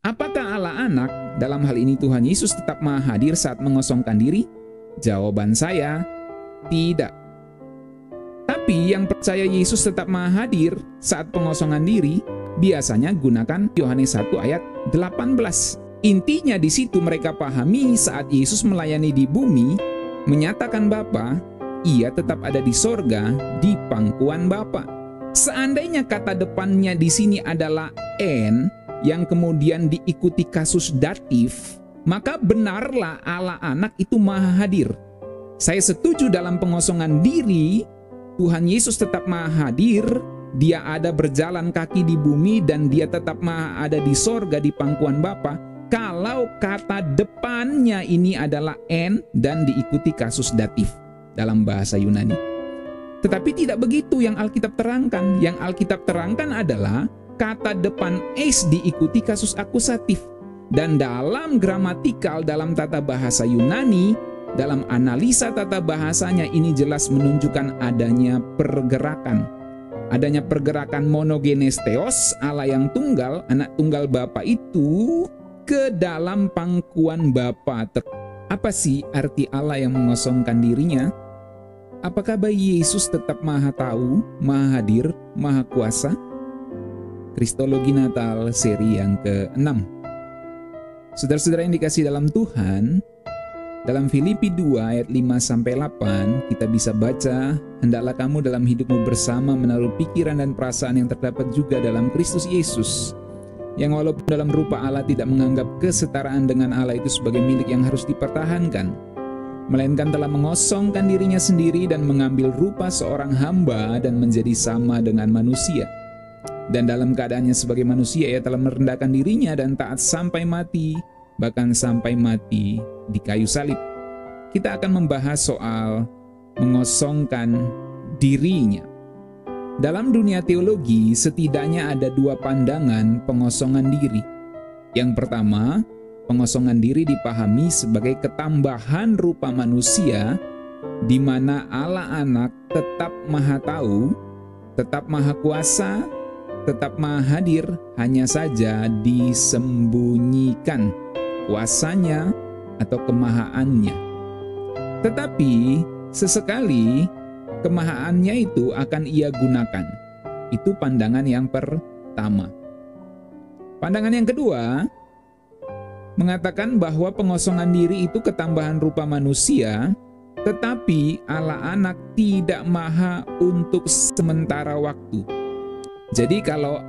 Apakah Allah anak, dalam hal ini Tuhan Yesus, tetap maha hadir saat mengosongkan diri? Jawaban saya, tidak. Tapi yang percaya Yesus tetap maha hadir saat pengosongan diri, biasanya gunakan Yohanes 1 ayat 18. Intinya di situ mereka pahami saat Yesus melayani di bumi, menyatakan Bapa, ia tetap ada di sorga, di pangkuan Bapa. Seandainya kata depannya di sini adalah N, yang kemudian diikuti kasus datif, maka benarlah Allah anak itu maha hadir. Saya setuju dalam pengosongan diri, Tuhan Yesus tetap maha hadir, dia ada berjalan kaki di bumi dan dia tetap maha ada di sorga di pangkuan Bapa. Kalau kata depannya ini adalah N dan diikuti kasus datif dalam bahasa Yunani. Tetapi tidak begitu yang Alkitab terangkan. Yang Alkitab terangkan adalah kata depan es diikuti kasus akusatif. Dan dalam gramatikal, dalam tata bahasa Yunani, dalam analisa tata bahasanya ini jelas menunjukkan adanya pergerakan. Adanya pergerakan monogenes theos, Allah yang tunggal, anak tunggal Bapa itu ke dalam pangkuan Bapa. Apa sih arti Allah yang mengosongkan dirinya? Apakah bayi Yesus tetap maha tahu, maha hadir, maha kuasa? Kristologi Natal seri yang ke-6. Saudara-saudara yang dikasihi dalam Tuhan, dalam Filipi 2 ayat 5-8 kita bisa baca, hendaklah kamu dalam hidupmu bersama menaruh pikiran dan perasaan yang terdapat juga dalam Kristus Yesus, yang walaupun dalam rupa Allah tidak menganggap kesetaraan dengan Allah itu sebagai milik yang harus dipertahankan, melainkan telah mengosongkan dirinya sendiri dan mengambil rupa seorang hamba dan menjadi sama dengan manusia. Dan dalam keadaannya sebagai manusia, ia telah merendahkan dirinya dan taat sampai mati, bahkan sampai mati di kayu salib. Kita akan membahas soal mengosongkan dirinya. Dalam dunia teologi, setidaknya ada dua pandangan pengosongan diri. Yang pertama, pengosongan diri dipahami sebagai ketambahan rupa manusia, di mana Allah anak tetap maha tahu, tetap maha kuasa, tetap maha hadir, hanya saja disembunyikan kuasanya atau kemahaannya. Tetapi sesekali kemahaannya itu akan ia gunakan. Itu pandangan yang pertama. Pandangan yang kedua mengatakan bahwa pengosongan diri itu ketambahan rupa manusia, tetapi Allah anak tidak maha untuk sementara waktu. Jadi kalau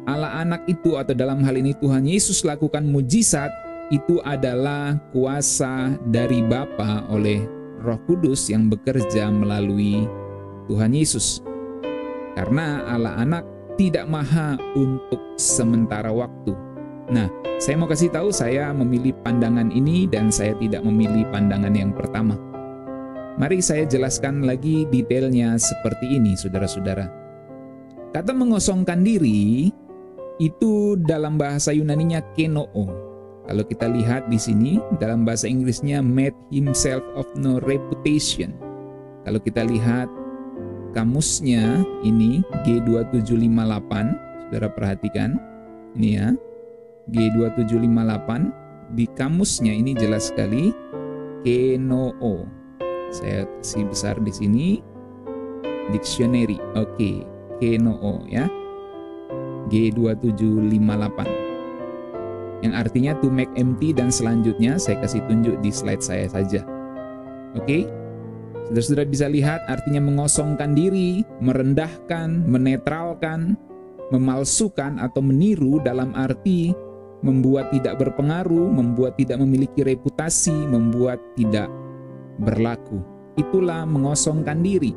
Allah anak itu, atau dalam hal ini Tuhan Yesus, lakukan mujizat, itu adalah kuasa dari Bapa oleh Roh Kudus yang bekerja melalui Tuhan Yesus. Karena Allah anak tidak maha untuk sementara waktu. Nah, saya mau kasih tahu, saya memilih pandangan ini dan saya tidak memilih pandangan yang pertama. Mari saya jelaskan lagi detailnya seperti ini, saudara-saudara. Kata mengosongkan diri itu dalam bahasa Yunaninya kenoo. Kalau kita lihat di sini dalam bahasa Inggrisnya made himself of no reputation. Kalau kita lihat kamusnya ini G2758, saudara perhatikan ini ya, G2758 di kamusnya ini jelas sekali kenoo. Saya kasih besar di sini dictionary. Oke, kenoo ya. G2758. Yang artinya to make empty, dan selanjutnya saya kasih tunjuk di slide saya saja. Oke? Saudara-saudara bisa lihat artinya mengosongkan diri, merendahkan, menetralkan, memalsukan atau meniru dalam arti membuat tidak berpengaruh, membuat tidak memiliki reputasi, membuat tidak berlaku. Itulah mengosongkan diri.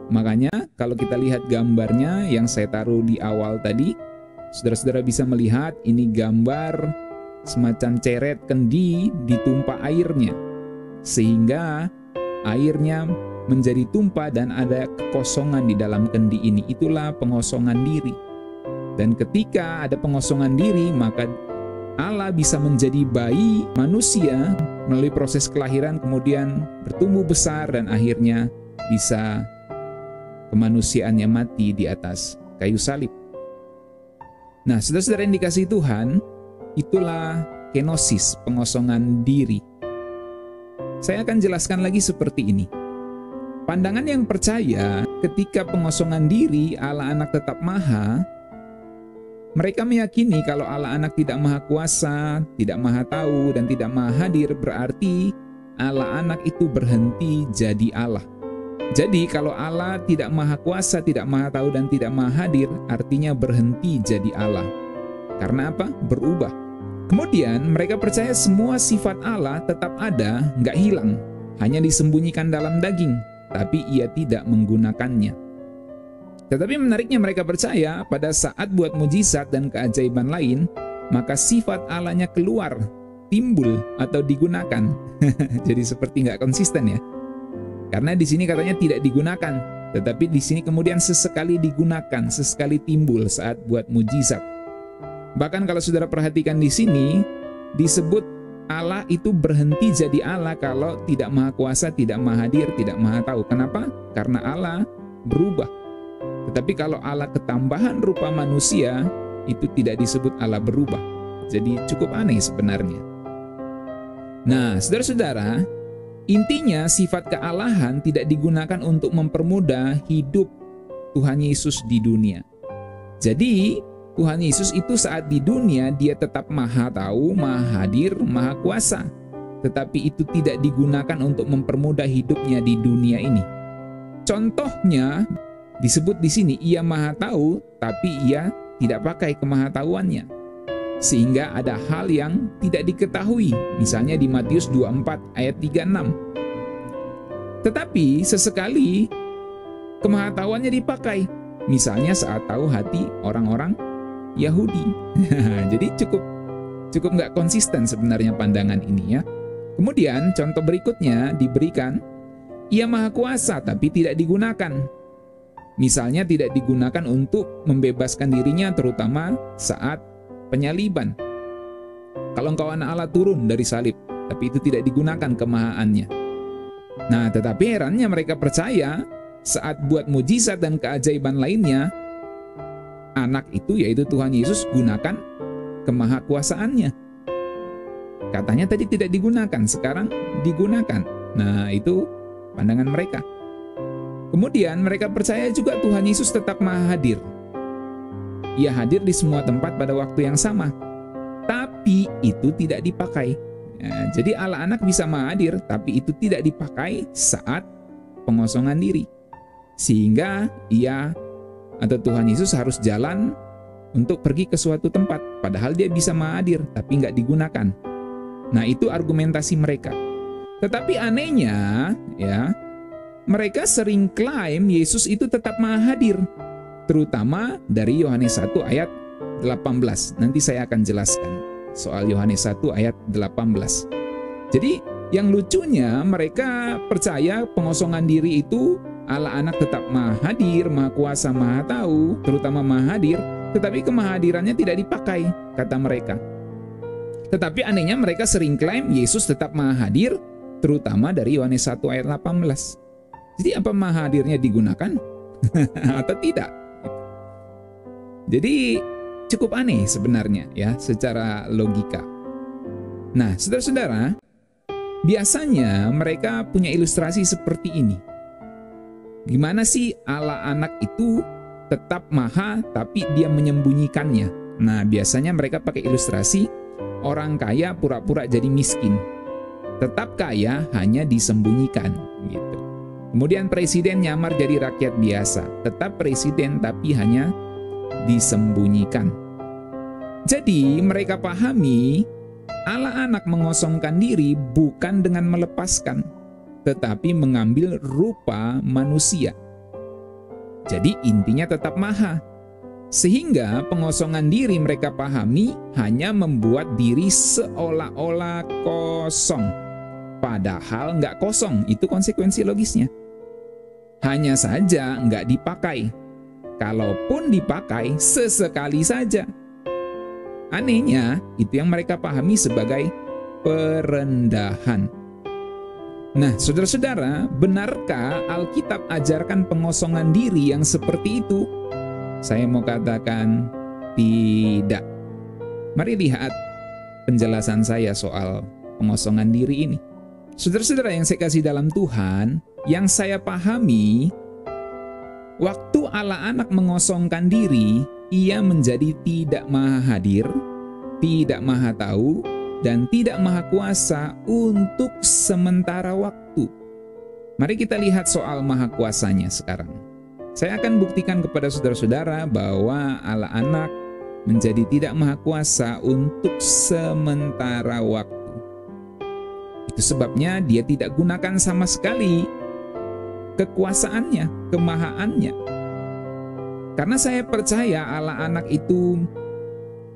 Makanya kalau kita lihat gambarnya yang saya taruh di awal tadi, saudara-saudara bisa melihat ini gambar semacam ceret kendi ditumpah airnya, sehingga airnya menjadi tumpah dan ada kekosongan di dalam kendi ini. Itulah pengosongan diri. Dan ketika ada pengosongan diri, maka Allah bisa menjadi bayi manusia melalui proses kelahiran, kemudian bertumbuh besar dan akhirnya bisa kemanusiaannya mati di atas kayu salib. Nah, saudara-saudara yang dikasihi Tuhan, itulah kenosis, pengosongan diri. Saya akan jelaskan lagi seperti ini. Pandangan yang percaya ketika pengosongan diri Allah anak tetap maha, mereka meyakini kalau Allah anak tidak maha kuasa, tidak maha tahu, dan tidak maha hadir, berarti Allah anak itu berhenti jadi Allah. Jadi kalau Allah tidak maha kuasa, tidak maha tahu, dan tidak maha hadir, artinya berhenti jadi Allah. Karena apa? Berubah. Kemudian mereka percaya semua sifat Allah tetap ada, nggak hilang, hanya disembunyikan dalam daging, tapi ia tidak menggunakannya. Tetapi menariknya mereka percaya pada saat buat mujizat dan keajaiban lain, maka sifat Allahnya keluar, timbul atau digunakan. Jadi seperti nggak konsisten ya. Karena di sini katanya tidak digunakan, tetapi di sini kemudian sesekali digunakan, sesekali timbul saat buat mujizat. Bahkan kalau saudara perhatikan di sini disebut Allah itu berhenti jadi Allah kalau tidak maha kuasa, tidak maha hadir, tidak maha tahu. Kenapa? Karena Allah berubah. Tetapi kalau Allah ketambahan rupa manusia, itu tidak disebut Allah berubah. Jadi cukup aneh sebenarnya. Nah, saudara-saudara, intinya sifat kealahan tidak digunakan untuk mempermudah hidup Tuhan Yesus di dunia. Jadi, Tuhan Yesus itu saat di dunia dia tetap maha tahu, maha hadir, maha kuasa. Tetapi itu tidak digunakan untuk mempermudah hidupnya di dunia ini. Contohnya disebut di sini ia maha tahu, tapi ia tidak pakai kemahatauannya. Sehingga ada hal yang tidak diketahui, misalnya di Matius 24 ayat 36. Tetapi sesekali kemahatauannya dipakai, misalnya saat tahu hati orang-orang Yahudi. Jadi cukup nggak konsisten sebenarnya pandangan ini ya. Kemudian contoh berikutnya diberikan, ia maha kuasa tapi tidak digunakan. Misalnya tidak digunakan untuk membebaskan dirinya terutama saat penyaliban. Kalau engkau anak Allah turun dari salib, tapi itu tidak digunakan kemahaannya. Nah, tetapi herannya mereka percaya saat buat mujizat dan keajaiban lainnya, anak itu yaitu Tuhan Yesus gunakan kemahakuasaannya. Katanya tadi tidak digunakan, sekarang digunakan. Nah, itu pandangan mereka. Kemudian mereka percaya juga Tuhan Yesus tetap maha hadir. Ia hadir di semua tempat pada waktu yang sama, tapi itu tidak dipakai. Nah, jadi Allah anak bisa maha hadir, tapi itu tidak dipakai saat pengosongan diri. Sehingga ia atau Tuhan Yesus harus jalan untuk pergi ke suatu tempat, padahal dia bisa maha hadir, tapi nggak digunakan. Nah, itu argumentasi mereka. Tetapi anehnya, ya, mereka sering klaim Yesus itu tetap maha hadir, terutama dari Yohanes 1 ayat 18. Nanti saya akan jelaskan soal Yohanes 1 ayat 18. Jadi, yang lucunya mereka percaya pengosongan diri itu Allah anak tetap maha hadir, maha kuasa, maha tahu, terutama maha hadir, tetapi kemahadirannya tidak dipakai, kata mereka. Tetapi anehnya mereka sering klaim Yesus tetap maha hadir, terutama dari Yohanes 1 ayat 18. Jadi apa maha hadirnya digunakan? Atau tidak? Jadi cukup aneh sebenarnya ya secara logika. Nah, saudara-saudara, biasanya mereka punya ilustrasi seperti ini. Gimana sih Allah anak itu tetap maha tapi dia menyembunyikannya? Nah, biasanya mereka pakai ilustrasi orang kaya pura-pura jadi miskin. Tetap kaya hanya disembunyikan gitu. Kemudian presiden nyamar jadi rakyat biasa. Tetap presiden tapi hanya disembunyikan. Jadi mereka pahami Allah anak mengosongkan diri bukan dengan melepaskan, tetapi mengambil rupa manusia. Jadi intinya tetap maha. Sehingga pengosongan diri mereka pahami hanya membuat diri seolah-olah kosong. Padahal nggak kosong, itu konsekuensi logisnya. Hanya saja nggak dipakai. Kalaupun dipakai, sesekali saja. Anehnya, itu yang mereka pahami sebagai perendahan. Nah, saudara-saudara, benarkah Alkitab ajarkan pengosongan diri yang seperti itu? Saya mau katakan tidak. Mari lihat penjelasan saya soal pengosongan diri ini. Saudara-saudara yang saya kasih dalam Tuhan, yang saya pahami, waktu Allah anak mengosongkan diri, ia menjadi tidak maha hadir, tidak maha tahu, dan tidak maha kuasa untuk sementara waktu. Mari kita lihat soal maha kuasanya sekarang. Saya akan buktikan kepada saudara-saudara bahwa Allah anak menjadi tidak maha kuasa untuk sementara waktu. Itu sebabnya dia tidak gunakan sama sekali kekuasaannya, kemahaannya. Karena saya percaya Allah anak itu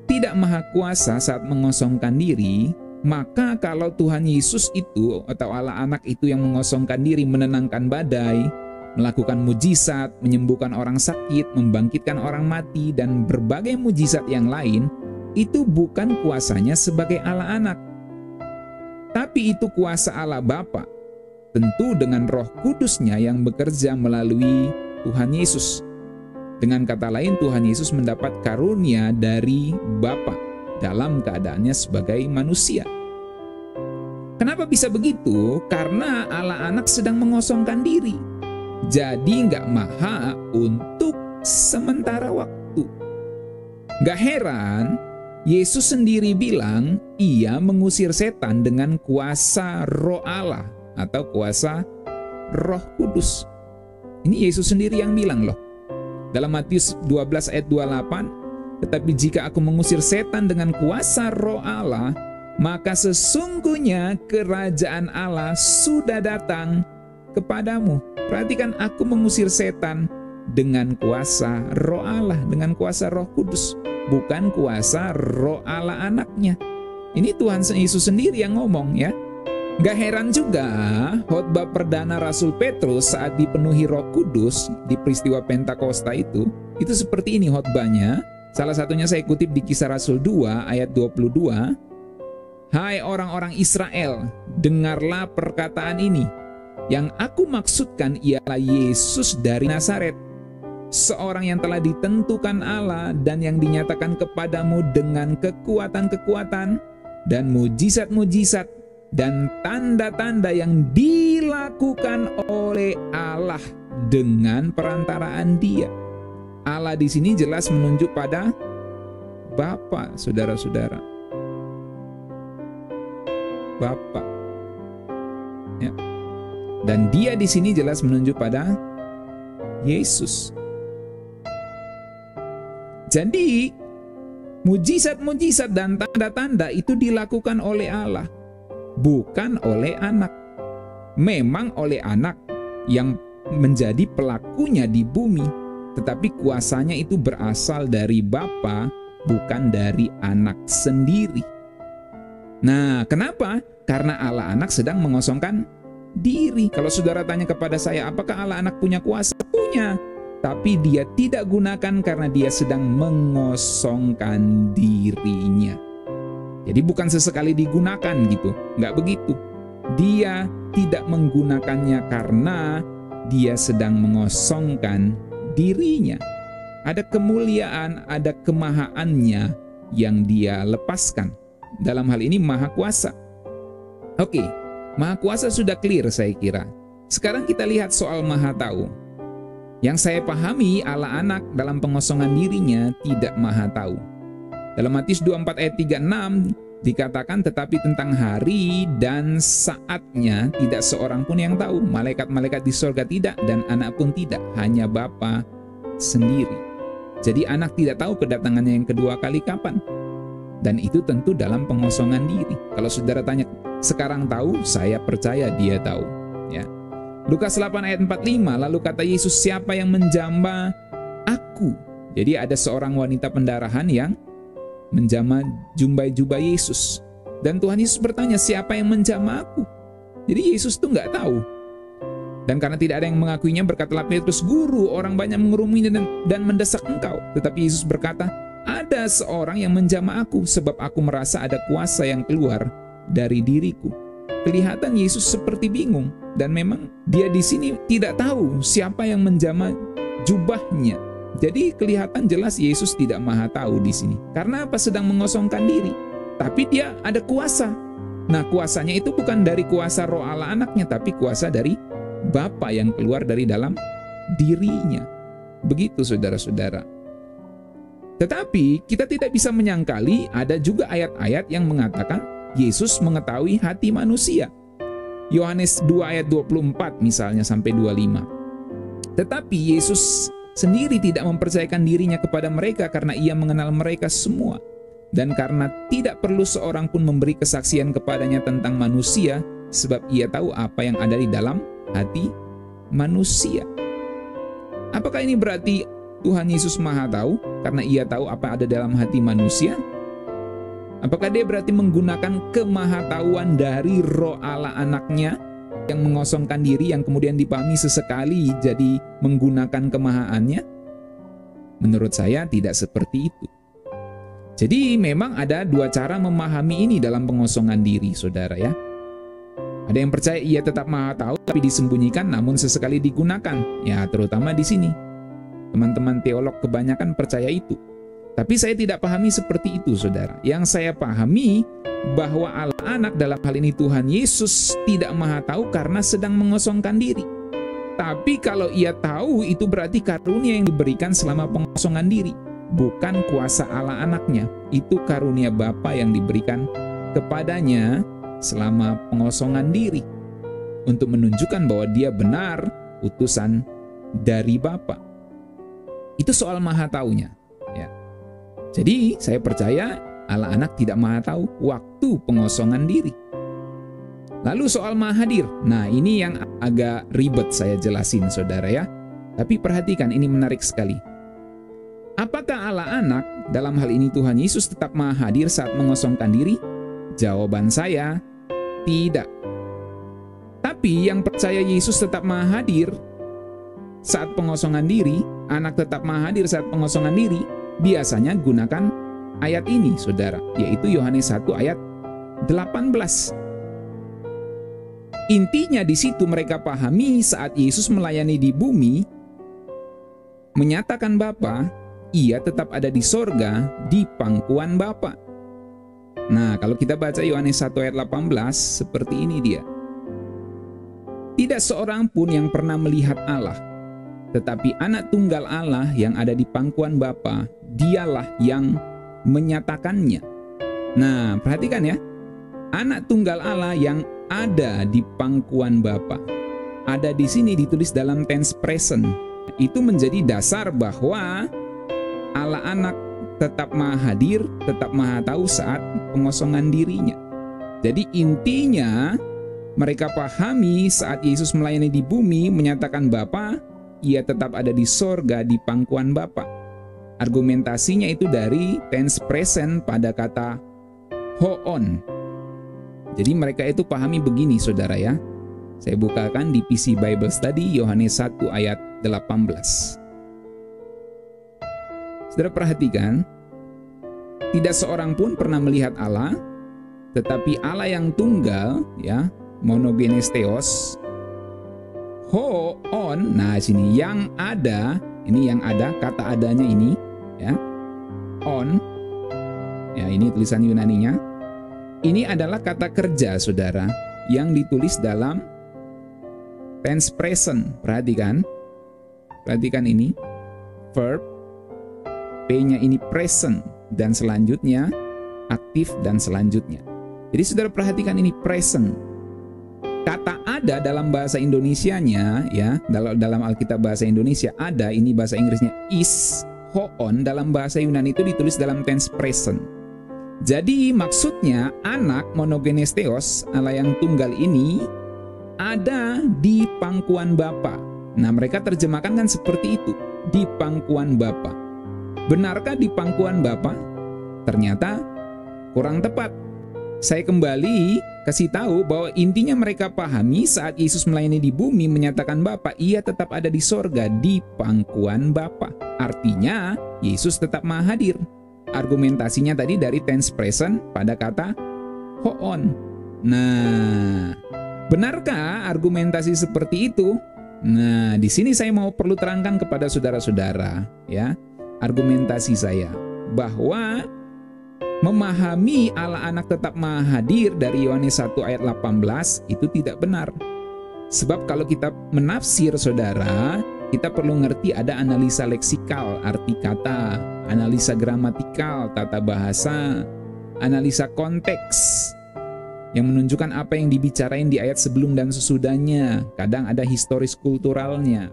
tidak maha kuasa saat mengosongkan diri, maka kalau Tuhan Yesus itu atau Allah anak itu yang mengosongkan diri, menenangkan badai, melakukan mujizat, menyembuhkan orang sakit, membangkitkan orang mati, dan berbagai mujizat yang lain, itu bukan kuasanya sebagai Allah anak. Tapi itu kuasa Allah Bapa, tentu dengan Roh Kudus-Nya yang bekerja melalui Tuhan Yesus. Dengan kata lain, Tuhan Yesus mendapat karunia dari Bapa dalam keadaannya sebagai manusia. Kenapa bisa begitu? Karena Allah anak sedang mengosongkan diri. Jadi nggak maha untuk sementara waktu. Gak heran, Yesus sendiri bilang ia mengusir setan dengan kuasa Roh Allah atau kuasa Roh Kudus. Ini Yesus sendiri yang bilang loh. Dalam Matius 12 ayat 28, tetapi jika aku mengusir setan dengan kuasa Roh Allah, maka sesungguhnya kerajaan Allah sudah datang kepadamu. Perhatikan, aku mengusir setan dengan kuasa Roh Allah, dengan kuasa Roh Kudus, bukan kuasa Roh Allah anaknya. Ini Tuhan Yesus sendiri yang ngomong ya. Gak heran juga khotbah perdana Rasul Petrus saat dipenuhi Roh Kudus di peristiwa Pentakosta itu seperti ini khotbahnya. Salah satunya saya kutip di Kisah Rasul 2 ayat 22. Hai orang-orang Israel, dengarlah perkataan ini. Yang aku maksudkan ialah Yesus dari Nazaret, seorang yang telah ditentukan Allah dan yang dinyatakan kepadamu dengan kekuatan-kekuatan dan mujizat-mujizat dan tanda-tanda yang dilakukan oleh Allah dengan perantaraan Dia. Allah di sini jelas menunjuk pada Bapa, saudara-saudara. Bapa. Ya. Dan Dia di sini jelas menunjuk pada Yesus. Jadi, mujizat-mujizat dan tanda-tanda itu dilakukan oleh Allah, bukan oleh anak. Memang oleh anak yang menjadi pelakunya di bumi, tetapi kuasanya itu berasal dari Bapa, bukan dari anak sendiri. Nah, kenapa? Karena Allah anak sedang mengosongkan diri. Kalau saudara tanya kepada saya, apakah Allah anak punya kuasa? Punya. Tapi dia tidak gunakan karena dia sedang mengosongkan dirinya. Jadi bukan sesekali digunakan gitu. Nggak begitu. Dia tidak menggunakannya karena dia sedang mengosongkan dirinya. Ada kemuliaan, ada kemahaannya yang dia lepaskan. Dalam hal ini maha kuasa. Oke. Maha kuasa sudah clear saya kira. Sekarang kita lihat soal maha tahu. Yang saya pahami Allah anak dalam pengosongan dirinya tidak maha tahu. Dalam Matius 24 ayat 36 dikatakan tetapi tentang hari dan saatnya tidak seorang pun yang tahu. Malaikat-malaikat di sorga tidak dan anak pun tidak. Hanya Bapa sendiri. Jadi anak tidak tahu kedatangannya yang kedua kali kapan. Dan itu tentu dalam pengosongan diri. Kalau saudara tanya, sekarang tahu, saya percaya dia tahu. Ya. Lukas 8 ayat 45, lalu kata Yesus, siapa yang menjamah aku? Jadi ada seorang wanita pendarahan yang menjamah jubah Yesus. Dan Tuhan Yesus bertanya, siapa yang menjamah aku? Jadi Yesus tuh nggak tahu. Dan karena tidak ada yang mengakuinya, berkatalah Petrus, Guru, orang banyak mengerumuninya dan mendesak engkau. Tetapi Yesus berkata, ada seorang yang menjamah aku, sebab aku merasa ada kuasa yang keluar dari diriku. Kelihatan Yesus seperti bingung, dan memang dia di sini tidak tahu siapa yang menjamah jubahnya. Jadi kelihatan jelas Yesus tidak maha tahu di sini. Karena apa? Sedang mengosongkan diri. tapi dia ada kuasa. Nah, kuasanya itu bukan dari kuasa roh Allah anaknya, tapi kuasa dari Bapa yang keluar dari dalam dirinya. Begitu saudara-saudara. Tetapi kita tidak bisa menyangkali ada juga ayat-ayat yang mengatakan Yesus mengetahui hati manusia. Yohanes 2 ayat 24 misalnya sampai 25. Tetapi Yesus sendiri tidak mempercayakan dirinya kepada mereka karena ia mengenal mereka semua. Dan karena tidak perlu seorang pun memberi kesaksian kepadanya tentang manusia, sebab ia tahu apa yang ada di dalam hati manusia. Apakah ini berarti Tuhan Yesus Maha tahu karena ia tahu apa ada dalam hati manusia? Apakah dia berarti menggunakan kemahatauan dari roh Allah anaknya yang mengosongkan diri yang kemudian dipahami sesekali jadi menggunakan kemahaannya? Menurut saya tidak seperti itu. Jadi memang ada dua cara memahami ini dalam pengosongan diri, saudara ya. Ada yang percaya ia tetap Maha tahu tapi disembunyikan namun sesekali digunakan. Ya, terutama di sini. Teman-teman teolog kebanyakan percaya itu. Tapi saya tidak pahami seperti itu, saudara. Yang saya pahami bahwa Allah anak dalam hal ini Tuhan Yesus tidak Maha tahu karena sedang mengosongkan diri. Tapi kalau ia tahu itu berarti karunia yang diberikan selama pengosongan diri. Bukan kuasa Allah anaknya. Itu karunia Bapa yang diberikan kepadanya selama pengosongan diri. Untuk menunjukkan bahwa dia benar utusan dari Bapa. Itu soal Maha taunya. Ya. Jadi saya percaya Allah anak tidak Maha tahu waktu pengosongan diri. Lalu soal Maha hadir. Nah, ini yang agak ribet saya jelasin, saudara ya. Tapi perhatikan, ini menarik sekali. Apakah Allah anak, dalam hal ini Tuhan Yesus tetap Maha hadir saat mengosongkan diri? Jawaban saya, tidak. Tapi yang percaya Yesus tetap Maha hadir saat pengosongan diri, anak tetap Maha hadir saat pengosongan diri, biasanya gunakan ayat ini, saudara, yaitu Yohanes 1 ayat 18. Intinya di situ mereka pahami saat Yesus melayani di bumi, menyatakan Bapa, ia tetap ada di sorga, di pangkuan Bapa. Nah, kalau kita baca Yohanes 1 ayat 18, seperti ini dia. Tidak seorang pun yang pernah melihat Allah, tetapi anak tunggal Allah yang ada di pangkuan Bapa, dialah yang menyatakannya. Nah, perhatikan ya. Anak tunggal Allah yang ada di pangkuan Bapa. Ada di sini ditulis dalam tense present. Itu menjadi dasar bahwa Allah anak tetap Maha hadir, tetap Maha tahu saat pengosongan dirinya. Jadi intinya mereka pahami saat Yesus melayani di bumi menyatakan Bapa, ia tetap ada di sorga di pangkuan Bapa. Argumentasinya itu dari tense present pada kata hoon. Jadi mereka itu pahami begini, saudara ya. Saya bukakan di PC Bible Study Yohanes 1 ayat 18. Saudara perhatikan, tidak seorang pun pernah melihat Allah, tetapi Allah yang tunggal, ya, monogenes theos, hoon, nah sini yang ada, ini yang ada, kata adanya ini, ya, on, ya ini tulisan Yunaninya, ini adalah kata kerja, saudara, yang ditulis dalam tense present. Perhatikan ini, verb, P-nya ini present, dan selanjutnya aktif dan selanjutnya. Jadi saudara perhatikan ini present. Kata ada dalam bahasa Indonesianya, ya, dalam Alkitab bahasa Indonesia ada, ini bahasa Inggrisnya is, hoon, dalam bahasa Yunani itu ditulis dalam tense present. Jadi maksudnya anak monogenes theos, Allah yang tunggal ini ada di pangkuan Bapa. Nah, mereka terjemahkan kan seperti itu, di pangkuan Bapa. Benarkah di pangkuan Bapa? Ternyata kurang tepat. Saya kembali kasih tahu bahwa intinya mereka pahami saat Yesus melayani di bumi menyatakan Bapa, ia tetap ada di sorga di pangkuan Bapa. Artinya Yesus tetap Maha hadir. Argumentasinya tadi dari tense present pada kata hoon. Nah, benarkah argumentasi seperti itu? Nah, di sini saya mau perlu terangkan kepada saudara-saudara, ya, argumentasi saya bahwa memahami Allah anak tetap maha hadir dari Yohanes 1 ayat 18 itu tidak benar. Sebab kalau kita menafsir saudara, kita perlu ngerti ada analisa leksikal, arti kata, analisa gramatikal, tata bahasa, analisa konteks yang menunjukkan apa yang dibicarain di ayat sebelum dan sesudahnya. Kadang ada historis kulturalnya.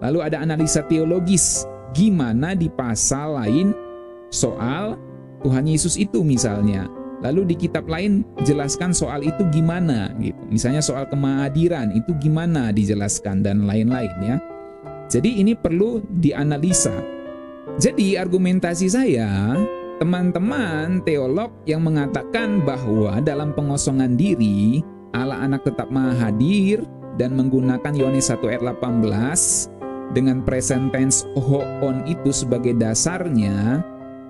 Lalu ada analisa teologis, gimana di pasal lain soal Tuhan Yesus itu misalnya. Lalu di kitab lain jelaskan soal itu gimana gitu. Misalnya soal kemahadiran itu gimana dijelaskan dan lain-lain ya. Jadi ini perlu dianalisa. Jadi argumentasi saya, teman-teman teolog yang mengatakan bahwa dalam pengosongan diri Allah anak tetap maha hadir dan menggunakan Yohanes 1 ayat 18 dengan present tense hoon itu sebagai dasarnya,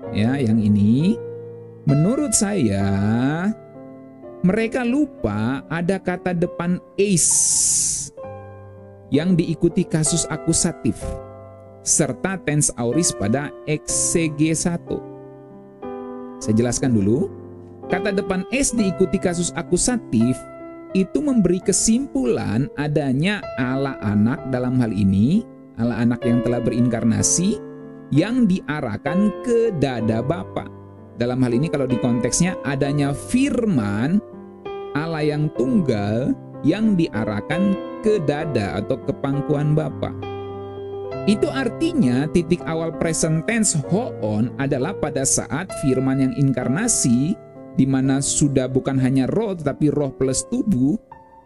ya, yang ini menurut saya mereka lupa ada kata depan eis yang diikuti kasus akusatif serta tense aorist pada eksege 1. Saya jelaskan dulu. Kata depan eis diikuti kasus akusatif itu memberi kesimpulan adanya Allah anak, dalam hal ini Allah anak yang telah berinkarnasi yang diarahkan ke dada Bapa. Dalam hal ini kalau di konteksnya adanya firman Allah yang tunggal yang diarahkan ke dada atau ke pangkuan Bapa. Itu artinya titik awal present tense hoon adalah pada saat firman yang inkarnasi, di mana sudah bukan hanya roh tetapi roh plus tubuh,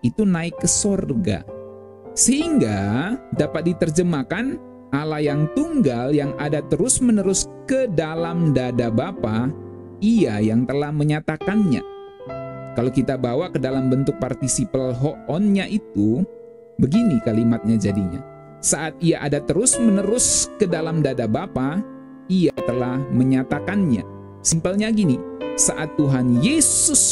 itu naik ke sorga. Sehingga dapat diterjemahkan Allah yang tunggal yang ada terus-menerus ke dalam dada Bapa, Ia yang telah menyatakannya. Kalau kita bawa ke dalam bentuk partisipal hoonnya itu, begini kalimatnya jadinya. Saat Ia ada terus-menerus ke dalam dada Bapa, Ia telah menyatakannya. Simpelnya gini, saat Tuhan Yesus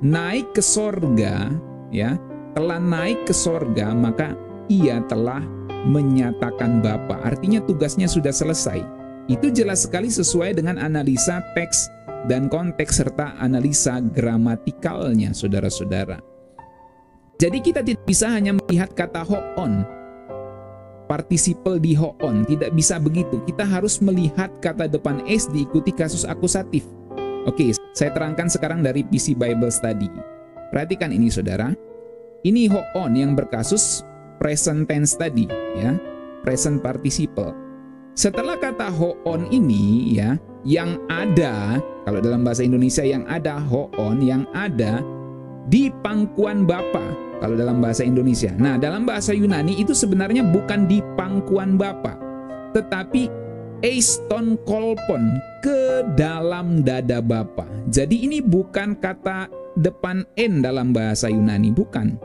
naik ke sorga, ya, telah naik ke sorga, maka Ia telah menyatakan Bapa. Artinya tugasnya sudah selesai. Itu jelas sekali sesuai dengan analisa teks dan konteks serta analisa gramatikalnya, saudara-saudara. Jadi kita tidak bisa hanya melihat kata hoon, partisipal di hoon, tidak bisa begitu. Kita harus melihat kata depan es diikuti kasus akusatif. Oke, saya terangkan sekarang dari PC Bible Study. Perhatikan ini saudara. Ini hoon yang berkasus present tense tadi, ya, present participle. Setelah kata hoon ini, ya, yang ada, kalau dalam bahasa Indonesia yang ada hoon, yang ada di pangkuan Bapa, kalau dalam bahasa Indonesia. Nah, dalam bahasa Yunani itu sebenarnya bukan di pangkuan Bapa, tetapi eiston kolpon, ke dalam dada Bapa. Jadi ini bukan kata depan n dalam bahasa Yunani, bukan.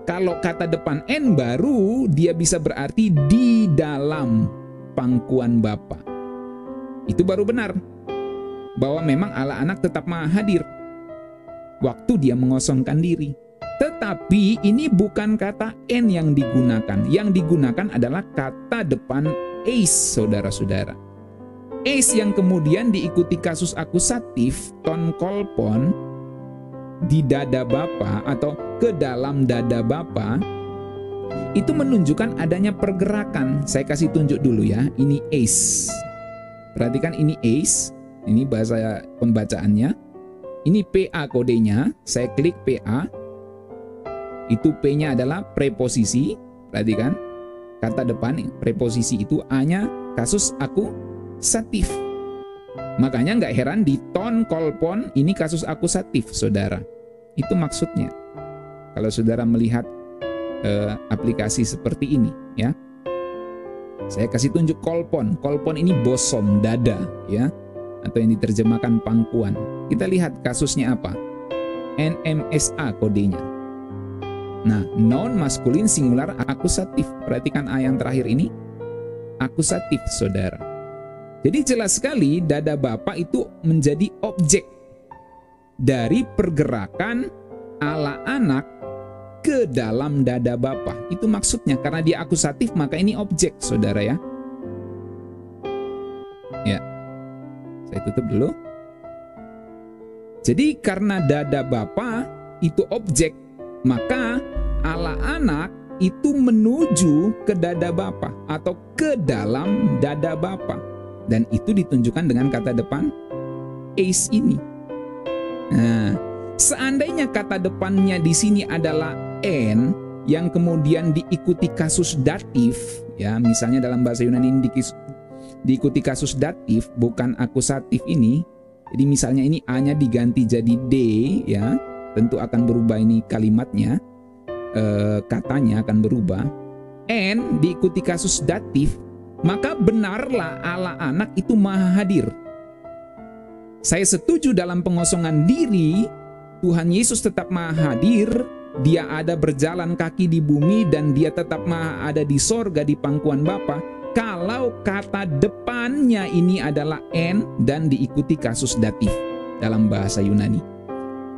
Kalau kata depan n baru dia bisa berarti di dalam pangkuan Bapa. Itu baru benar bahwa memang Allah anak tetap maha hadir waktu dia mengosongkan diri. Tetapi ini bukan kata n yang digunakan. Yang digunakan adalah kata depan eis, saudara-saudara. Eis yang kemudian diikuti kasus akusatif ton kolpon di dada Bapa atau ke dalam dada Bapa, itu menunjukkan adanya pergerakan. Saya kasih tunjuk dulu ya. Ini eis. Perhatikan ini eis. Ini bahasa pembacaannya. Ini PA kodenya. Saya klik PA. Itu P-nya adalah preposisi. Perhatikan. Kata depan preposisi itu A-nya kasus akusatif. Makanya nggak heran di ton kolpon ini kasus akusatif, saudara. Itu maksudnya. Kalau saudara melihat aplikasi seperti ini, ya. Saya kasih tunjuk kolpon. Kolpon ini bosom, dada, ya, atau yang diterjemahkan pangkuan. Kita lihat kasusnya apa. NMSA kodenya. Nah, noun maskulin singular akusatif. Perhatikan A yang terakhir ini. Akusatif, saudara. Jadi jelas sekali dada Bapa itu menjadi objek dari pergerakan Allah anak ke dalam dada Bapa. Itu maksudnya, karena dia akusatif maka ini objek, saudara ya. Ya, saya tutup dulu. Jadi karena dada Bapa itu objek, maka Allah anak itu menuju ke dada Bapa atau ke dalam dada Bapa. Dan itu ditunjukkan dengan kata depan eis ini. Nah, seandainya kata depannya di sini adalah en yang kemudian diikuti kasus datif, ya, misalnya dalam bahasa Yunani ini diikuti kasus datif bukan akusatif ini. Jadi misalnya ini a-nya diganti jadi d, ya, tentu akan berubah ini kalimatnya, katanya akan berubah. N diikuti kasus datif, maka benarlah Allah anak itu maha hadir. Saya setuju dalam pengosongan diri, Tuhan Yesus tetap maha hadir, dia ada berjalan kaki di bumi dan dia tetap maha ada di sorga di pangkuan Bapa. Kalau kata depannya ini adalah en dan diikuti kasus datif dalam bahasa Yunani.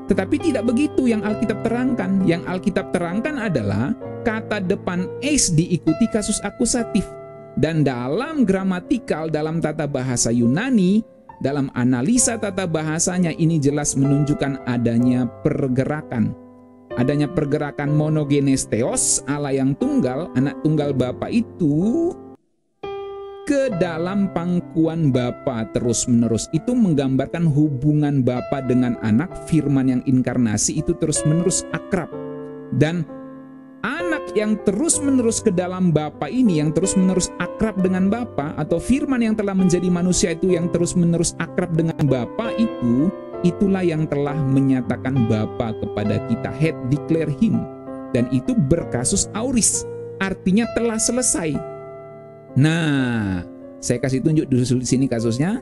Tetapi tidak begitu yang Alkitab terangkan. Yang Alkitab terangkan adalah kata depan eis diikuti kasus akusatif. Dan dalam gramatikal, dalam tata bahasa Yunani, dalam analisa tata bahasanya ini jelas menunjukkan adanya pergerakan. Adanya pergerakan monogenes theos, Allah yang tunggal, anak tunggal Bapa itu ke dalam pangkuan Bapa terus-menerus. Itu menggambarkan hubungan Bapa dengan anak, firman yang inkarnasi itu terus-menerus akrab. Dan anak yang terus-menerus ke dalam Bapa ini, yang terus-menerus akrab dengan Bapa, atau firman yang telah menjadi manusia itu yang terus-menerus akrab dengan Bapa itu, itulah yang telah menyatakan Bapa kepada kita, head declare him. Dan itu berkasus auris, artinya telah selesai. Nah, saya kasih tunjuk di sini kasusnya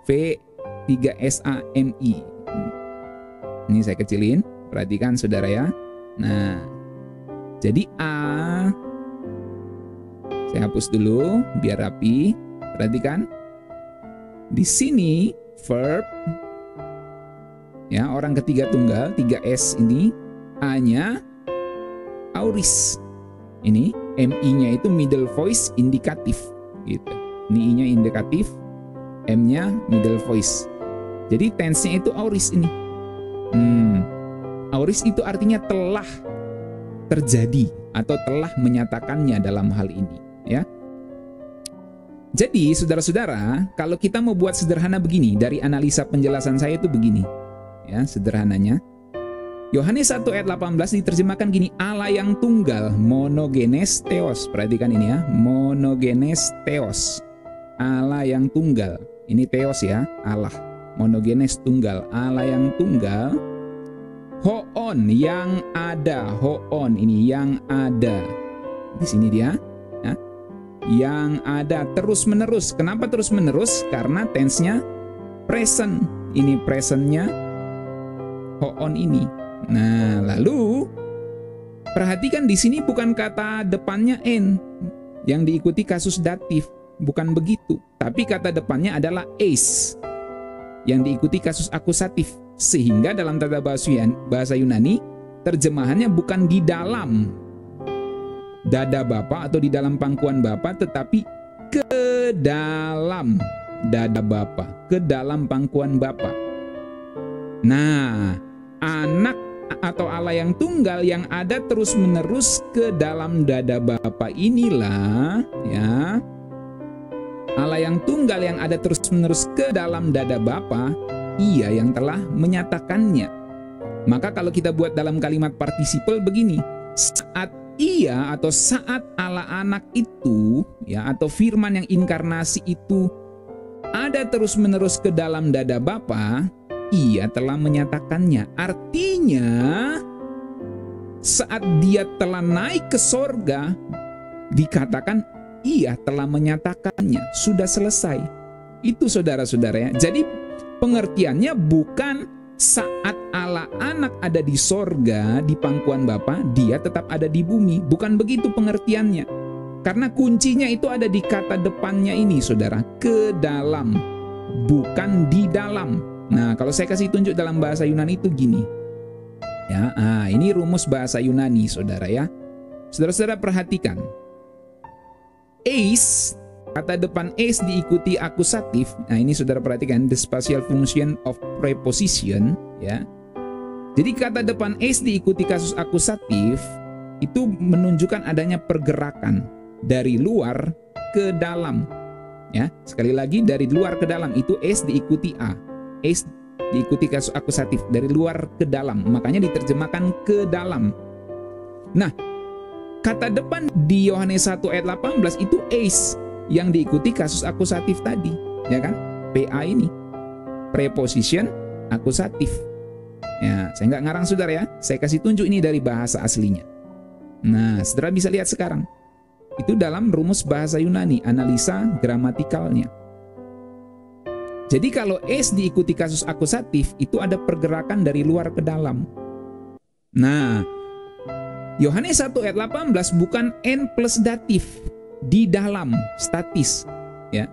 V3SAMI. Ini saya kecilin, perhatikan saudara ya. Nah, jadi A, saya hapus dulu biar rapi. Perhatikan, di sini verb, ya, orang ketiga tunggal 3S ini, A-nya auris. Ini MI-nya itu middle voice indikatif gitu. Ini I-nya indikatif, M-nya middle voice. Jadi tense-nya itu auris ini. Auris itu artinya telah terjadi atau telah menyatakannya dalam hal ini, ya. Jadi saudara-saudara, kalau kita mau buat sederhana begini, dari analisa penjelasan saya itu begini, ya, sederhananya. Yohanes 1 ayat 18 diterjemahkan gini, Allah yang tunggal, monogenes theos. Perhatikan ini ya, monogenes theos. Allah yang tunggal. Ini theos ya, Allah. Monogenes tunggal, Allah yang tunggal. Hoon yang ada, hoon ini yang ada. Di sini dia, ya. Yang ada terus-menerus. Kenapa terus-menerus? Karena tense-nya present. Ini present-nya hoon ini. Nah, lalu perhatikan di sini bukan kata depannya en yang diikuti kasus datif, bukan begitu. Tapi kata depannya adalah eis yang diikuti kasus akusatif. Sehingga dalam tata bahasa Yunani terjemahannya bukan di dalam dada Bapa atau di dalam pangkuan Bapa, tetapi ke dalam dada Bapa, ke dalam pangkuan Bapa. Nah, anak atau Allah yang tunggal yang ada terus-menerus ke dalam dada Bapa inilah, ya, Allah yang tunggal yang ada terus-menerus ke dalam dada Bapa, Ia yang telah menyatakannya. Maka kalau kita buat dalam kalimat participle begini, saat Ia atau saat Allah anak itu, ya, atau firman yang inkarnasi itu ada terus-menerus ke dalam dada Bapa, Ia telah menyatakannya. Artinya saat dia telah naik ke sorga, dikatakan Ia telah menyatakannya. Sudah selesai. Itu saudara-saudara ya. Jadi pengertiannya bukan saat Allah anak ada di sorga, di pangkuan Bapa, dia tetap ada di bumi. Bukan begitu pengertiannya. Karena kuncinya itu ada di kata depannya ini saudara. Ke dalam, bukan di dalam. Nah, kalau saya kasih tunjuk dalam bahasa Yunani itu gini. Ya, ini rumus bahasa Yunani, saudara ya. Saudara-saudara perhatikan. Eis kata depan is diikuti akusatif. Nah, ini saudara perhatikan, the spatial function of preposition, ya. Jadi kata depan is diikuti kasus akusatif itu menunjukkan adanya pergerakan dari luar ke dalam. Ya, sekali lagi dari luar ke dalam itu is diikuti a. Is diikuti kasus akusatif dari luar ke dalam. Makanya diterjemahkan ke dalam. Nah, kata depan di Yohanes 1 ayat 18 itu is yang diikuti kasus akusatif tadi, ya kan? PA ini preposition akusatif. Ya, saya nggak ngarang saudara ya, saya kasih tunjuk ini dari bahasa aslinya. Nah, saudara bisa lihat sekarang. Itu dalam rumus bahasa Yunani, analisa gramatikalnya. Jadi kalau is diikuti kasus akusatif, itu ada pergerakan dari luar ke dalam. Nah, Yohanes 1 ayat 18 bukan n plus datif, di dalam, statis. Ya.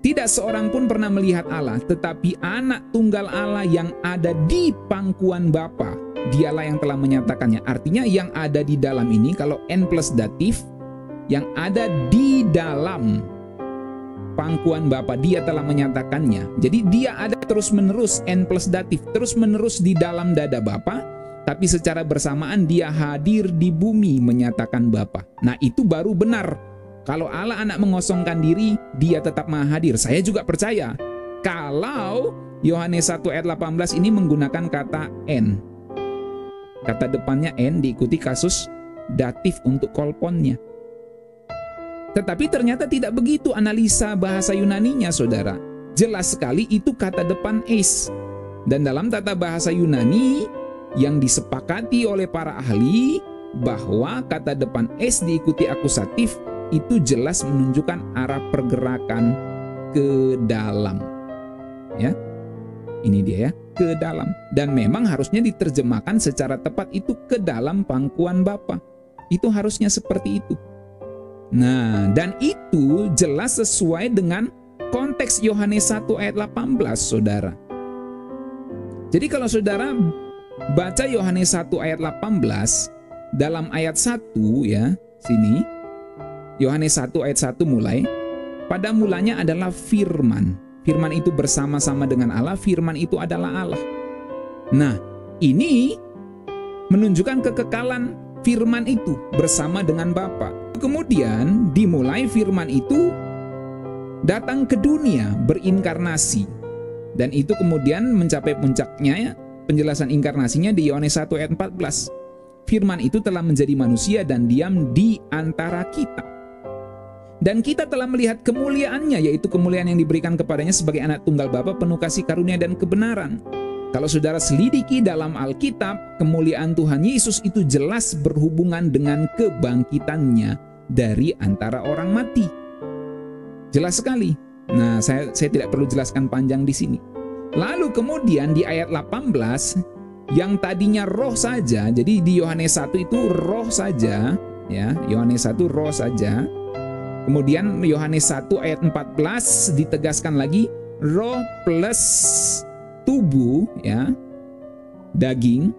Tidak seorang pun pernah melihat Allah, tetapi anak tunggal Allah yang ada di pangkuan Bapa, dialah yang telah menyatakannya. Artinya yang ada di dalam ini, kalau n plus datif, yang ada di dalam pangkuan Bapa, dia telah menyatakannya. Jadi dia ada terus-menerus, n plus datif, terus-menerus di dalam dada Bapa, tapi secara bersamaan dia hadir di bumi menyatakan Bapa. Nah, itu baru benar. Kalau Allah anak mengosongkan diri, dia tetap maha hadir. Saya juga percaya. Kalau Yohanes 1 ayat 18 ini menggunakan kata n. Kata depannya n diikuti kasus datif untuk kolponnya. Tetapi ternyata tidak begitu analisa bahasa Yunaninya, saudara. Jelas sekali itu kata depan is. Dan dalam tata bahasa Yunani yang disepakati oleh para ahli bahwa kata depan is diikuti akusatif itu jelas menunjukkan arah pergerakan ke dalam. Ya. Ini dia ya, ke dalam. Dan memang harusnya diterjemahkan secara tepat itu ke dalam pangkuan Bapa. Itu harusnya seperti itu. Nah, dan itu jelas sesuai dengan konteks Yohanes 1 ayat 18, saudara. Jadi kalau saudara baca Yohanes 1 ayat 18, dalam ayat 1 ya, sini, Yohanes 1 ayat 1 mulai, pada mulanya adalah firman. Firman itu bersama-sama dengan Allah, firman itu adalah Allah. Nah, ini menunjukkan kekekalan firman itu bersama dengan Bapa. Kemudian dimulai firman itu datang ke dunia berinkarnasi. Dan itu kemudian mencapai puncaknya ya, penjelasan inkarnasinya di Yohanes 1 ayat 14. Firman itu telah menjadi manusia dan diam di antara kita. Dan kita telah melihat kemuliaannya, yaitu kemuliaan yang diberikan kepadanya sebagai anak tunggal Bapa penuh kasih karunia dan kebenaran. Kalau saudara selidiki dalam Alkitab, kemuliaan Tuhan Yesus itu jelas berhubungan dengan kebangkitannya dari antara orang mati. Jelas sekali. Nah, saya tidak perlu jelaskan panjang di sini. Lalu kemudian di ayat 18, yang tadinya roh saja, jadi di Yohanes 1 itu roh saja, ya, Yohanes 1 roh saja. Kemudian Yohanes 1 ayat 14 ditegaskan lagi roh plus tubuh, ya, daging.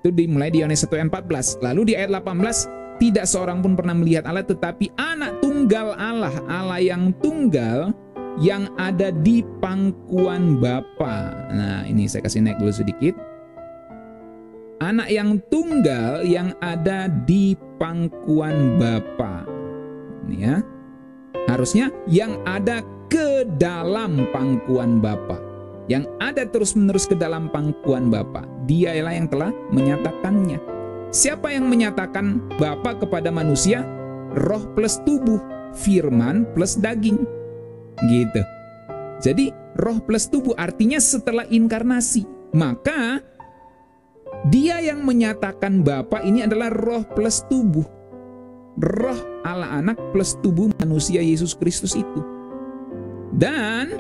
Itu dimulai di Yohanes 1 ayat 14. Lalu di ayat 18, tidak seorang pun pernah melihat Allah, tetapi anak tunggal Allah, Allah yang tunggal yang ada di pangkuan Bapa. Nah, ini saya kasih naik dulu sedikit. Anak yang tunggal yang ada di pangkuan Bapa. Ini ya. Harusnya yang ada ke dalam pangkuan Bapa. Yang ada terus-menerus ke dalam pangkuan Bapa. Dialah yang telah menyatakannya. Siapa yang menyatakan Bapa kepada manusia? Roh plus tubuh, firman plus daging. Gitu. Jadi roh plus tubuh artinya setelah inkarnasi. Maka dia yang menyatakan Bapa ini adalah roh plus tubuh. Roh Allah anak plus tubuh manusia Yesus Kristus itu. Dan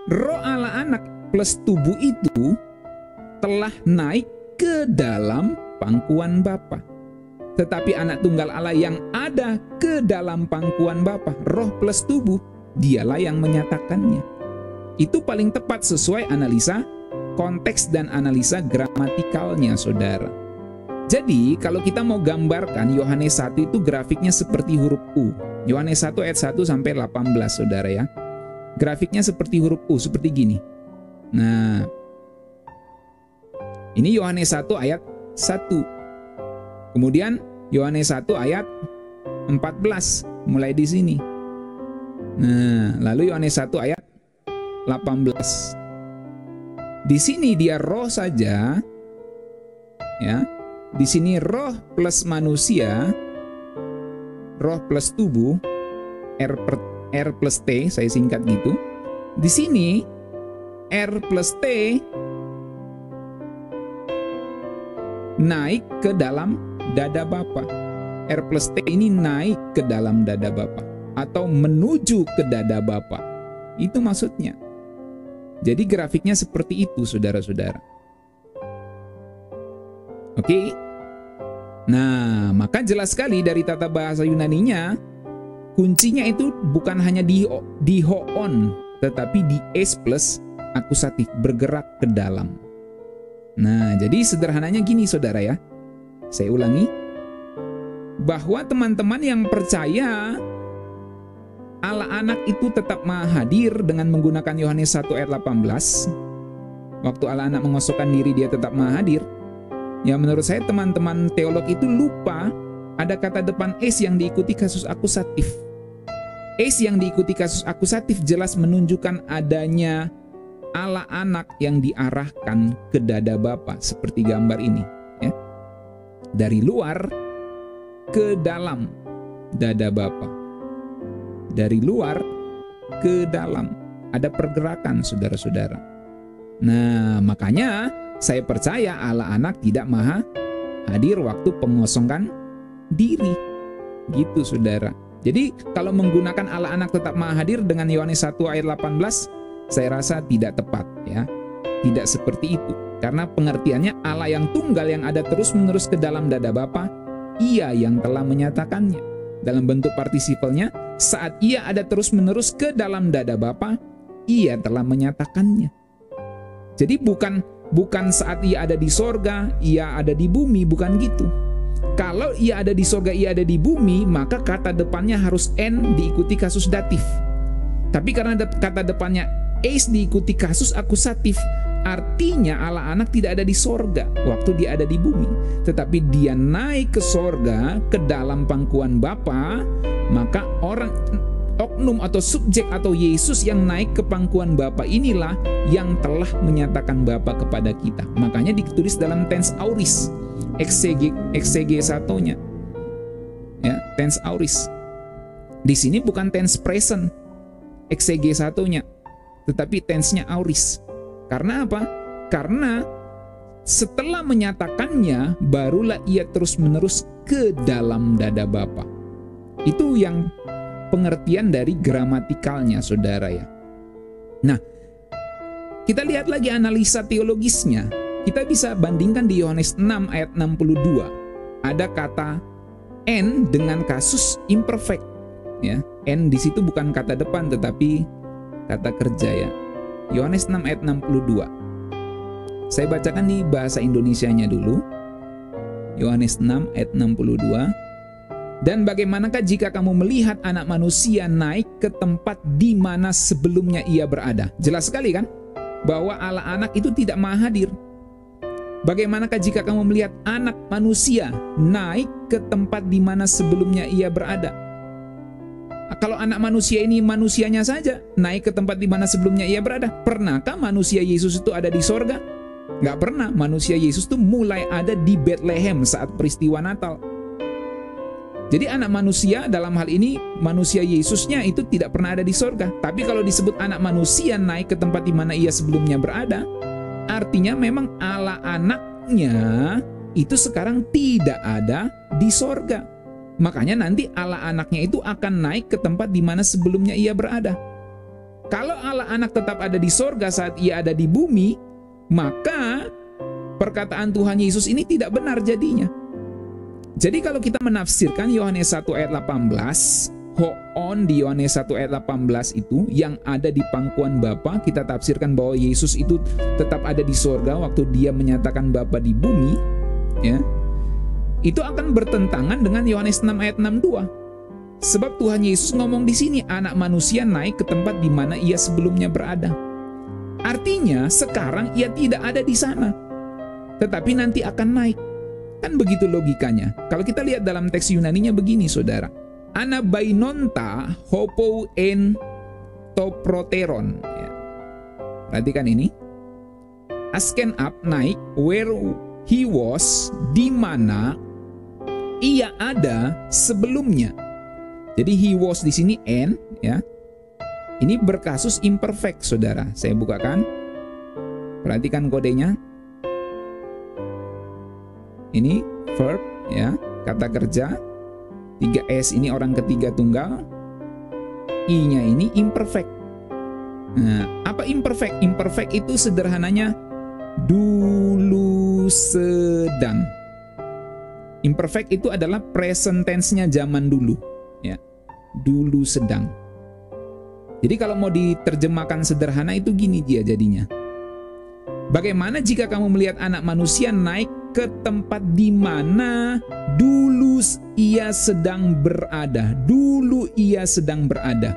roh Allah anak plus tubuh itu telah naik ke dalam pangkuan Bapa. Tetapi anak tunggal Allah yang ada ke dalam pangkuan Bapa, roh plus tubuh, dialah yang menyatakannya. Itu paling tepat sesuai analisa konteks dan analisa gramatikalnya, saudara. Jadi kalau kita mau gambarkan Yohanes 1 itu grafiknya seperti huruf U. Yohanes 1 ayat 1 sampai 18 saudara ya. Grafiknya seperti huruf U, seperti gini. Nah, ini Yohanes 1 ayat 1. Kemudian Yohanes 1 ayat 14 mulai di sini. Nah, lalu Yohanes 1 ayat 18. Di sini dia roh saja. Ya. Di sini roh plus manusia, roh plus tubuh, R plus T, saya singkat gitu. Di sini R plus T naik ke dalam dada Bapa. R plus T ini naik ke dalam dada Bapa atau menuju ke dada Bapa. Itu maksudnya. Jadi grafiknya seperti itu, saudara-saudara. Oke. Nah, maka jelas sekali dari tata bahasa Yunaninya, kuncinya itu bukan hanya di hoon, tetapi di es plus akusatif, bergerak ke dalam. Nah, jadi sederhananya gini saudara ya. Saya ulangi. Bahwa teman-teman yang percaya Allah anak itu tetap maha hadir dengan menggunakan Yohanes 1 ayat 18. Waktu Allah anak mengosokkan diri, dia tetap maha hadir. Ya, menurut saya teman-teman teolog itu lupa ada kata depan es yang diikuti kasus akusatif. Es yang diikuti kasus akusatif jelas menunjukkan adanya Allah anak yang diarahkan ke dada Bapa seperti gambar ini, ya. Dari luar ke dalam dada Bapa. Dari luar ke dalam. Ada pergerakan, saudara-saudara. Nah, makanya saya percaya Allah anak tidak maha hadir waktu pengosongan diri. Gitu, saudara. Jadi kalau menggunakan Allah anak tetap maha hadir dengan Yohanes 1 ayat 18, saya rasa tidak tepat, ya. Tidak seperti itu. Karena pengertiannya Allah yang tunggal yang ada terus-menerus ke dalam dada Bapa, Ia yang telah menyatakannya. Dalam bentuk partisipalnya, saat Ia ada terus-menerus ke dalam dada Bapa, Ia telah menyatakannya. Jadi bukan saat Ia ada di sorga, Ia ada di bumi, bukan gitu. Kalau Ia ada di sorga, Ia ada di bumi, maka kata depannya harus N diikuti kasus datif. Tapi karena kata depannya es diikuti kasus akusatif, artinya Allah anak tidak ada di sorga waktu dia ada di bumi, tetapi dia naik ke sorga, ke dalam pangkuan Bapa. Maka orang oknum atau subjek atau Yesus yang naik ke pangkuan Bapa inilah yang telah menyatakan Bapa kepada kita. Makanya ditulis dalam tense auris, eksege satunya, ya, tense auris. Di sini bukan tense present, eksege satunya, tetapi tense-nya auris. Karena apa? Karena setelah menyatakannya, barulah ia terus-menerus ke dalam dada Bapa. Itu yang pengertian dari gramatikalnya, saudara ya. Nah, kita lihat lagi analisa teologisnya. Kita bisa bandingkan di Yohanes 6 ayat 62. Ada kata N dengan kasus imperfect, ya. N di situ bukan kata depan tetapi kata kerja, ya. Yohanes 6 ayat 62. Saya bacakan di bahasa Indonesianya dulu. Yohanes 6 ayat 62. Dan bagaimanakah jika kamu melihat anak manusia naik ke tempat di mana sebelumnya ia berada? Jelas sekali kan? Bahwa Allah anak itu tidak maha hadir. Bagaimanakah jika kamu melihat anak manusia naik ke tempat di mana sebelumnya ia berada? Kalau anak manusia ini manusianya saja naik ke tempat di mana sebelumnya ia berada. Pernahkah manusia Yesus itu ada di sorga? Nggak pernah. Manusia Yesus itu mulai ada di Bethlehem saat peristiwa Natal. Jadi anak manusia dalam hal ini manusia Yesusnya itu tidak pernah ada di sorga. Tapi kalau disebut anak manusia naik ke tempat di mana ia sebelumnya berada, artinya memang Allah anaknya itu sekarang tidak ada di sorga. Makanya nanti Allah anaknya itu akan naik ke tempat di mana sebelumnya ia berada. Kalau Allah anak tetap ada di sorga saat ia ada di bumi, maka perkataan Tuhan Yesus ini tidak benar jadinya. Jadi kalau kita menafsirkan Yohanes 1 ayat 18, hoon di Yohanes 1 ayat 18 itu yang ada di pangkuan Bapa, kita tafsirkan bahwa Yesus itu tetap ada di sorga waktu dia menyatakan Bapa di bumi, ya. itu akan bertentangan dengan Yohanes 6 ayat 62. Sebab Tuhan Yesus ngomong di sini, anak manusia naik ke tempat di mana ia sebelumnya berada. Artinya sekarang ia tidak ada di sana, tetapi nanti akan naik. Kan begitu logikanya. Kalau kita lihat dalam teks Yunaninya begini, saudara. Anabainonta hopo en toproteron. Ya. Perhatikan ini. Asken up, naik, where he was, di mana ia ada sebelumnya. Jadi he was di sini en, ya. Ini berkasus imperfect, saudara. Saya bukakan. Perhatikan kodenya. Ini verb, ya, kata kerja. 3S ini orang ketiga tunggal. I-nya ini imperfect. Nah, apa imperfect? Imperfect itu sederhananya dulu sedang. Imperfect itu adalah present tense-nya zaman dulu, ya. Dulu sedang. Jadi kalau mau diterjemahkan sederhana itu gini dia jadinya. Bagaimana jika kamu melihat anak manusia naik ke tempat di mana dulu ia sedang berada. Dulu ia sedang berada.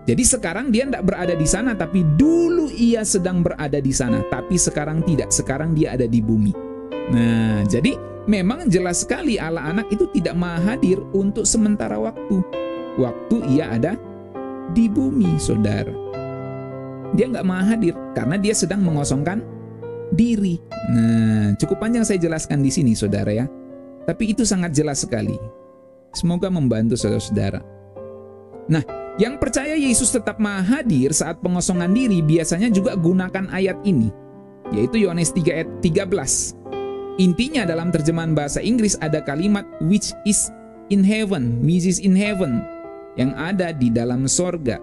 Jadi sekarang dia tidak berada di sana, tapi dulu ia sedang berada di sana. Tapi sekarang tidak, sekarang dia ada di bumi. Nah, jadi memang jelas sekali Allah anak itu tidak maha hadir untuk sementara waktu. Waktu ia ada di bumi, saudara. Dia nggak maha hadir karena dia sedang mengosongkan diri. Nah, cukup panjang saya jelaskan di sini, saudara ya. Tapi itu sangat jelas sekali. Semoga membantu saudara-saudara. Nah, yang percaya Yesus tetap maha hadir saat pengosongan diri biasanya juga gunakan ayat ini, yaitu Yohanes 3 ayat 13. Intinya dalam terjemahan bahasa Inggris ada kalimat which is in heaven, yang ada di dalam sorga.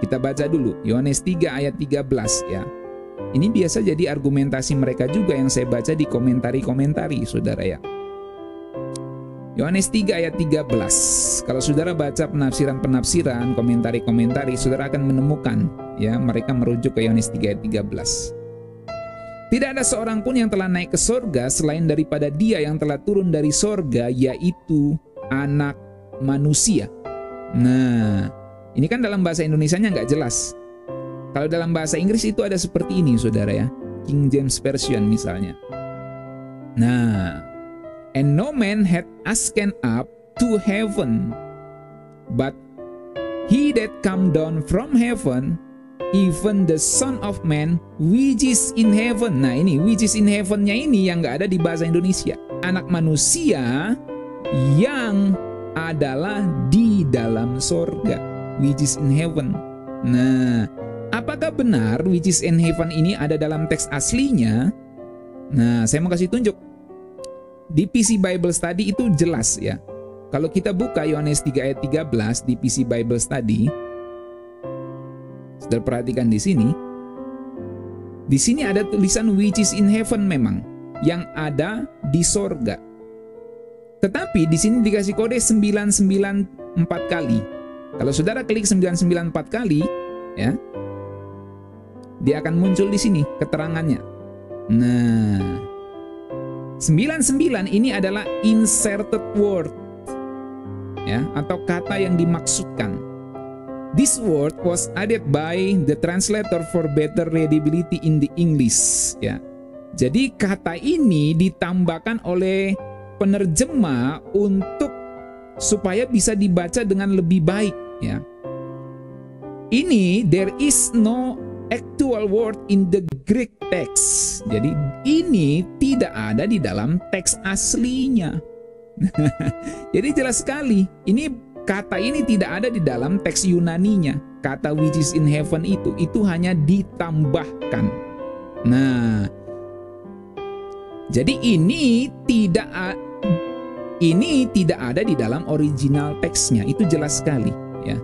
Kita baca dulu Yohanes 3 ayat 13 ya. Ini biasa jadi argumentasi mereka juga yang saya baca di komentari-komentari, saudara ya. Yohanes 3 ayat 13. Kalau saudara baca penafsiran-penafsiran, komentari-komentari, saudara akan menemukan ya, mereka merujuk ke Yohanes 3 ayat 13. Tidak ada seorang pun yang telah naik ke sorga selain daripada Dia yang telah turun dari sorga, yaitu Anak Manusia. Nah, ini kan dalam bahasa Indonesianya nggak jelas. Kalau dalam bahasa Inggris itu ada seperti ini, saudara ya. King James Version misalnya. Nah, and no man had ascended up to heaven, but he that come down from heaven, even the Son of Man, which is in heaven. Nah ini, which is in heaven-nya ini yang nggak ada di bahasa Indonesia. Anak manusia yang adalah di dalam sorga, which is in heaven. Nah, apakah benar which is in heaven ini ada dalam teks aslinya? Nah, saya mau kasih tunjuk. Di PC Bible Study itu jelas ya. Kalau kita buka Yohanes 3 ayat 13 di PC Bible Study, saudara perhatikan di sini. Di sini ada tulisan which is in heaven memang, yang ada di sorga. Tetapi di sini dikasih kode 994 kali. Kalau saudara klik 994 kali, ya, dia akan muncul di sini keterangannya. Nah, 99 ini adalah inserted word, ya, atau kata yang dimaksudkan. This word was added by the translator for better readability in the English, ya. Jadi kata ini ditambahkan oleh penerjemah untuk supaya bisa dibaca dengan lebih baik, ya. Ini there is no actual word in the Greek text. Jadi ini tidak ada di dalam teks aslinya. Jadi jelas sekali, ini kata ini tidak ada di dalam teks Yunaninya. Kata which is in heaven itu hanya ditambahkan. Nah, jadi ini tidak ada di dalam original teksnya. Itu jelas sekali, ya.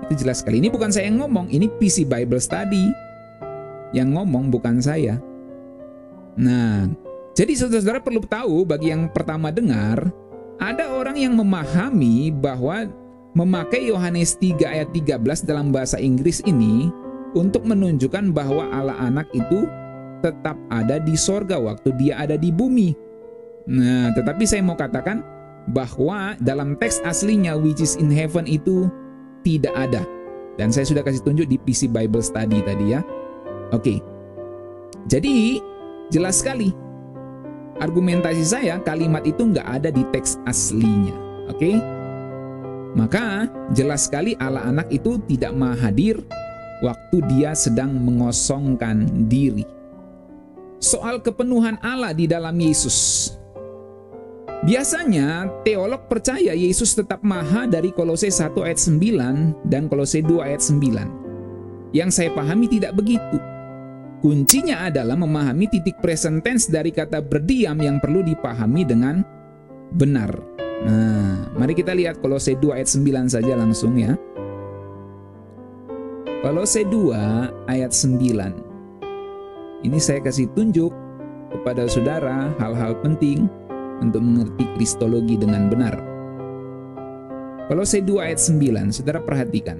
Itu jelas sekali. Ini bukan saya yang ngomong, ini PC Bible Study yang ngomong, bukan saya. Nah, jadi saudara-saudara perlu tahu, bagi yang pertama dengar, ada orang yang memahami bahwa memakai Yohanes 3 ayat 13 dalam bahasa Inggris ini untuk menunjukkan bahwa Allah anak itu tetap ada di sorga waktu dia ada di bumi. Nah, tetapi saya mau katakan bahwa dalam teks aslinya which is in heaven itu tidak ada. Dan saya sudah kasih tunjuk di PC Bible Study tadi ya. Oke. Jadi jelas sekali argumentasi saya, kalimat itu nggak ada di teks aslinya. Oke. Maka jelas sekali Allah anak itu tidak maha hadir waktu dia sedang mengosongkan diri. Soal kepenuhan Allah di dalam Yesus. Biasanya teolog percaya Yesus tetap maha dari Kolose 1 ayat 9 dan Kolose 2 ayat 9. Yang saya pahami tidak begitu. Kuncinya adalah memahami titik present tense dari kata berdiam yang perlu dipahami dengan benar. Nah, mari kita lihat Kolose 2 ayat 9 saja langsung ya. Kolose 2 ayat 9. Ini saya kasih tunjuk kepada saudara hal-hal penting untuk mengerti kristologi dengan benar. Kolose 2 ayat 9, saudara perhatikan.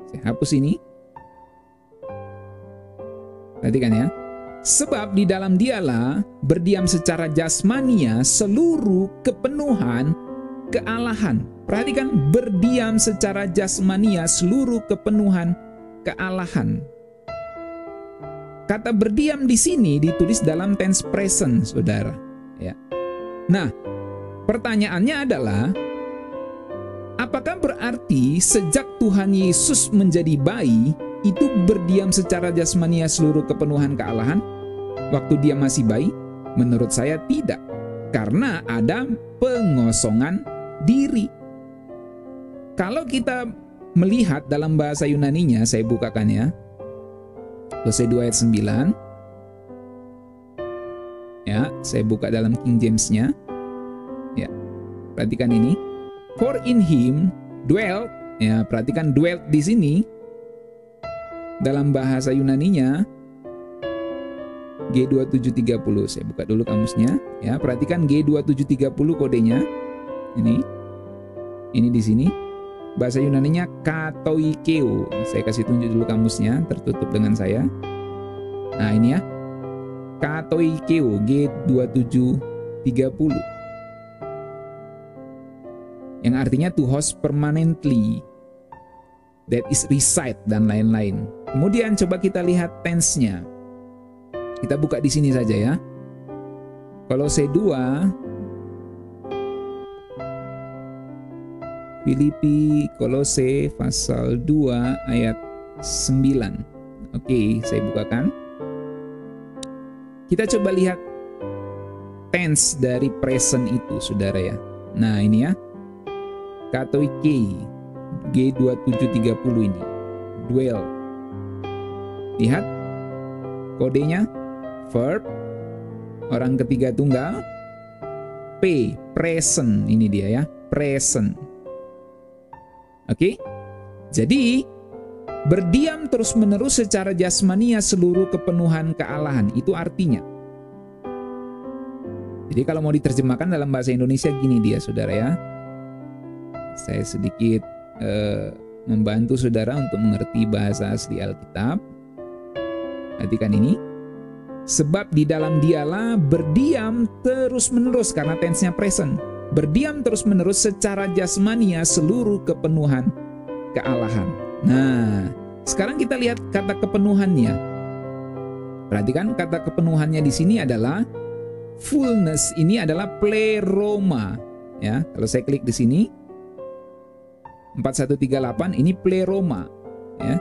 Saya hapus ini. Perhatikan ya. Sebab di dalam dialah berdiam secara jasmania seluruh kepenuhan kealahan. Perhatikan, berdiam secara jasmania seluruh kepenuhan kealahan. Kata berdiam di sini ditulis dalam tense present, saudara. Ya. Nah, pertanyaannya adalah, apakah berarti sejak Tuhan Yesus menjadi bayi, itu berdiam secara jasmania seluruh kepenuhan kealahan? Waktu dia masih bayi? Menurut saya tidak. Karena ada pengosongan diri. Kalau kita melihat dalam bahasa Yunaninya, saya bukakan ya. Kolose 2 ayat 9. Ya, saya buka dalam King James-nya. Ya. Perhatikan ini. For in him dwelt, ya, perhatikan dwelt di sini dalam bahasa Yunaninya G2730. Saya buka dulu kamusnya, ya. Perhatikan G2730 kodenya. Ini di sini. Bahasa Yunaninya katoikeo. Saya kasih tunjuk dulu kamusnya, tertutup dengan saya. Nah, ini ya. Katoikeo G2730. Yang artinya to host permanently. That is reside dan lain-lain. Kemudian coba kita lihat tense-nya. Kita buka di sini saja ya. Kolose 2, Filipi, Kolose pasal 2 ayat 9. Oke, saya bukakan. Kita coba lihat tense dari present itu, saudara ya. Nah, ini ya. Katoike G2730 ini. Dwell. Lihat kodenya, verb, orang ketiga tunggal, P, present. Ini dia ya, present. Oke, jadi berdiam terus-menerus secara jasmania seluruh kepenuhan kealahan. Itu artinya. Jadi kalau mau diterjemahkan dalam bahasa Indonesia gini dia, saudara ya. Saya sedikit membantu saudara untuk mengerti bahasa asli Alkitab. Perhatikan ini. Sebab di dalam dialah berdiam terus-menerus, karena tense-nya present. Berdiam terus-menerus secara jasmania seluruh kepenuhan kealahan. Nah, sekarang kita lihat kata kepenuhannya. Perhatikan kata kepenuhannya di sini adalah fullness. Ini adalah pleroma. Ya, kalau saya klik di sini 4138 ini pleroma. Ya.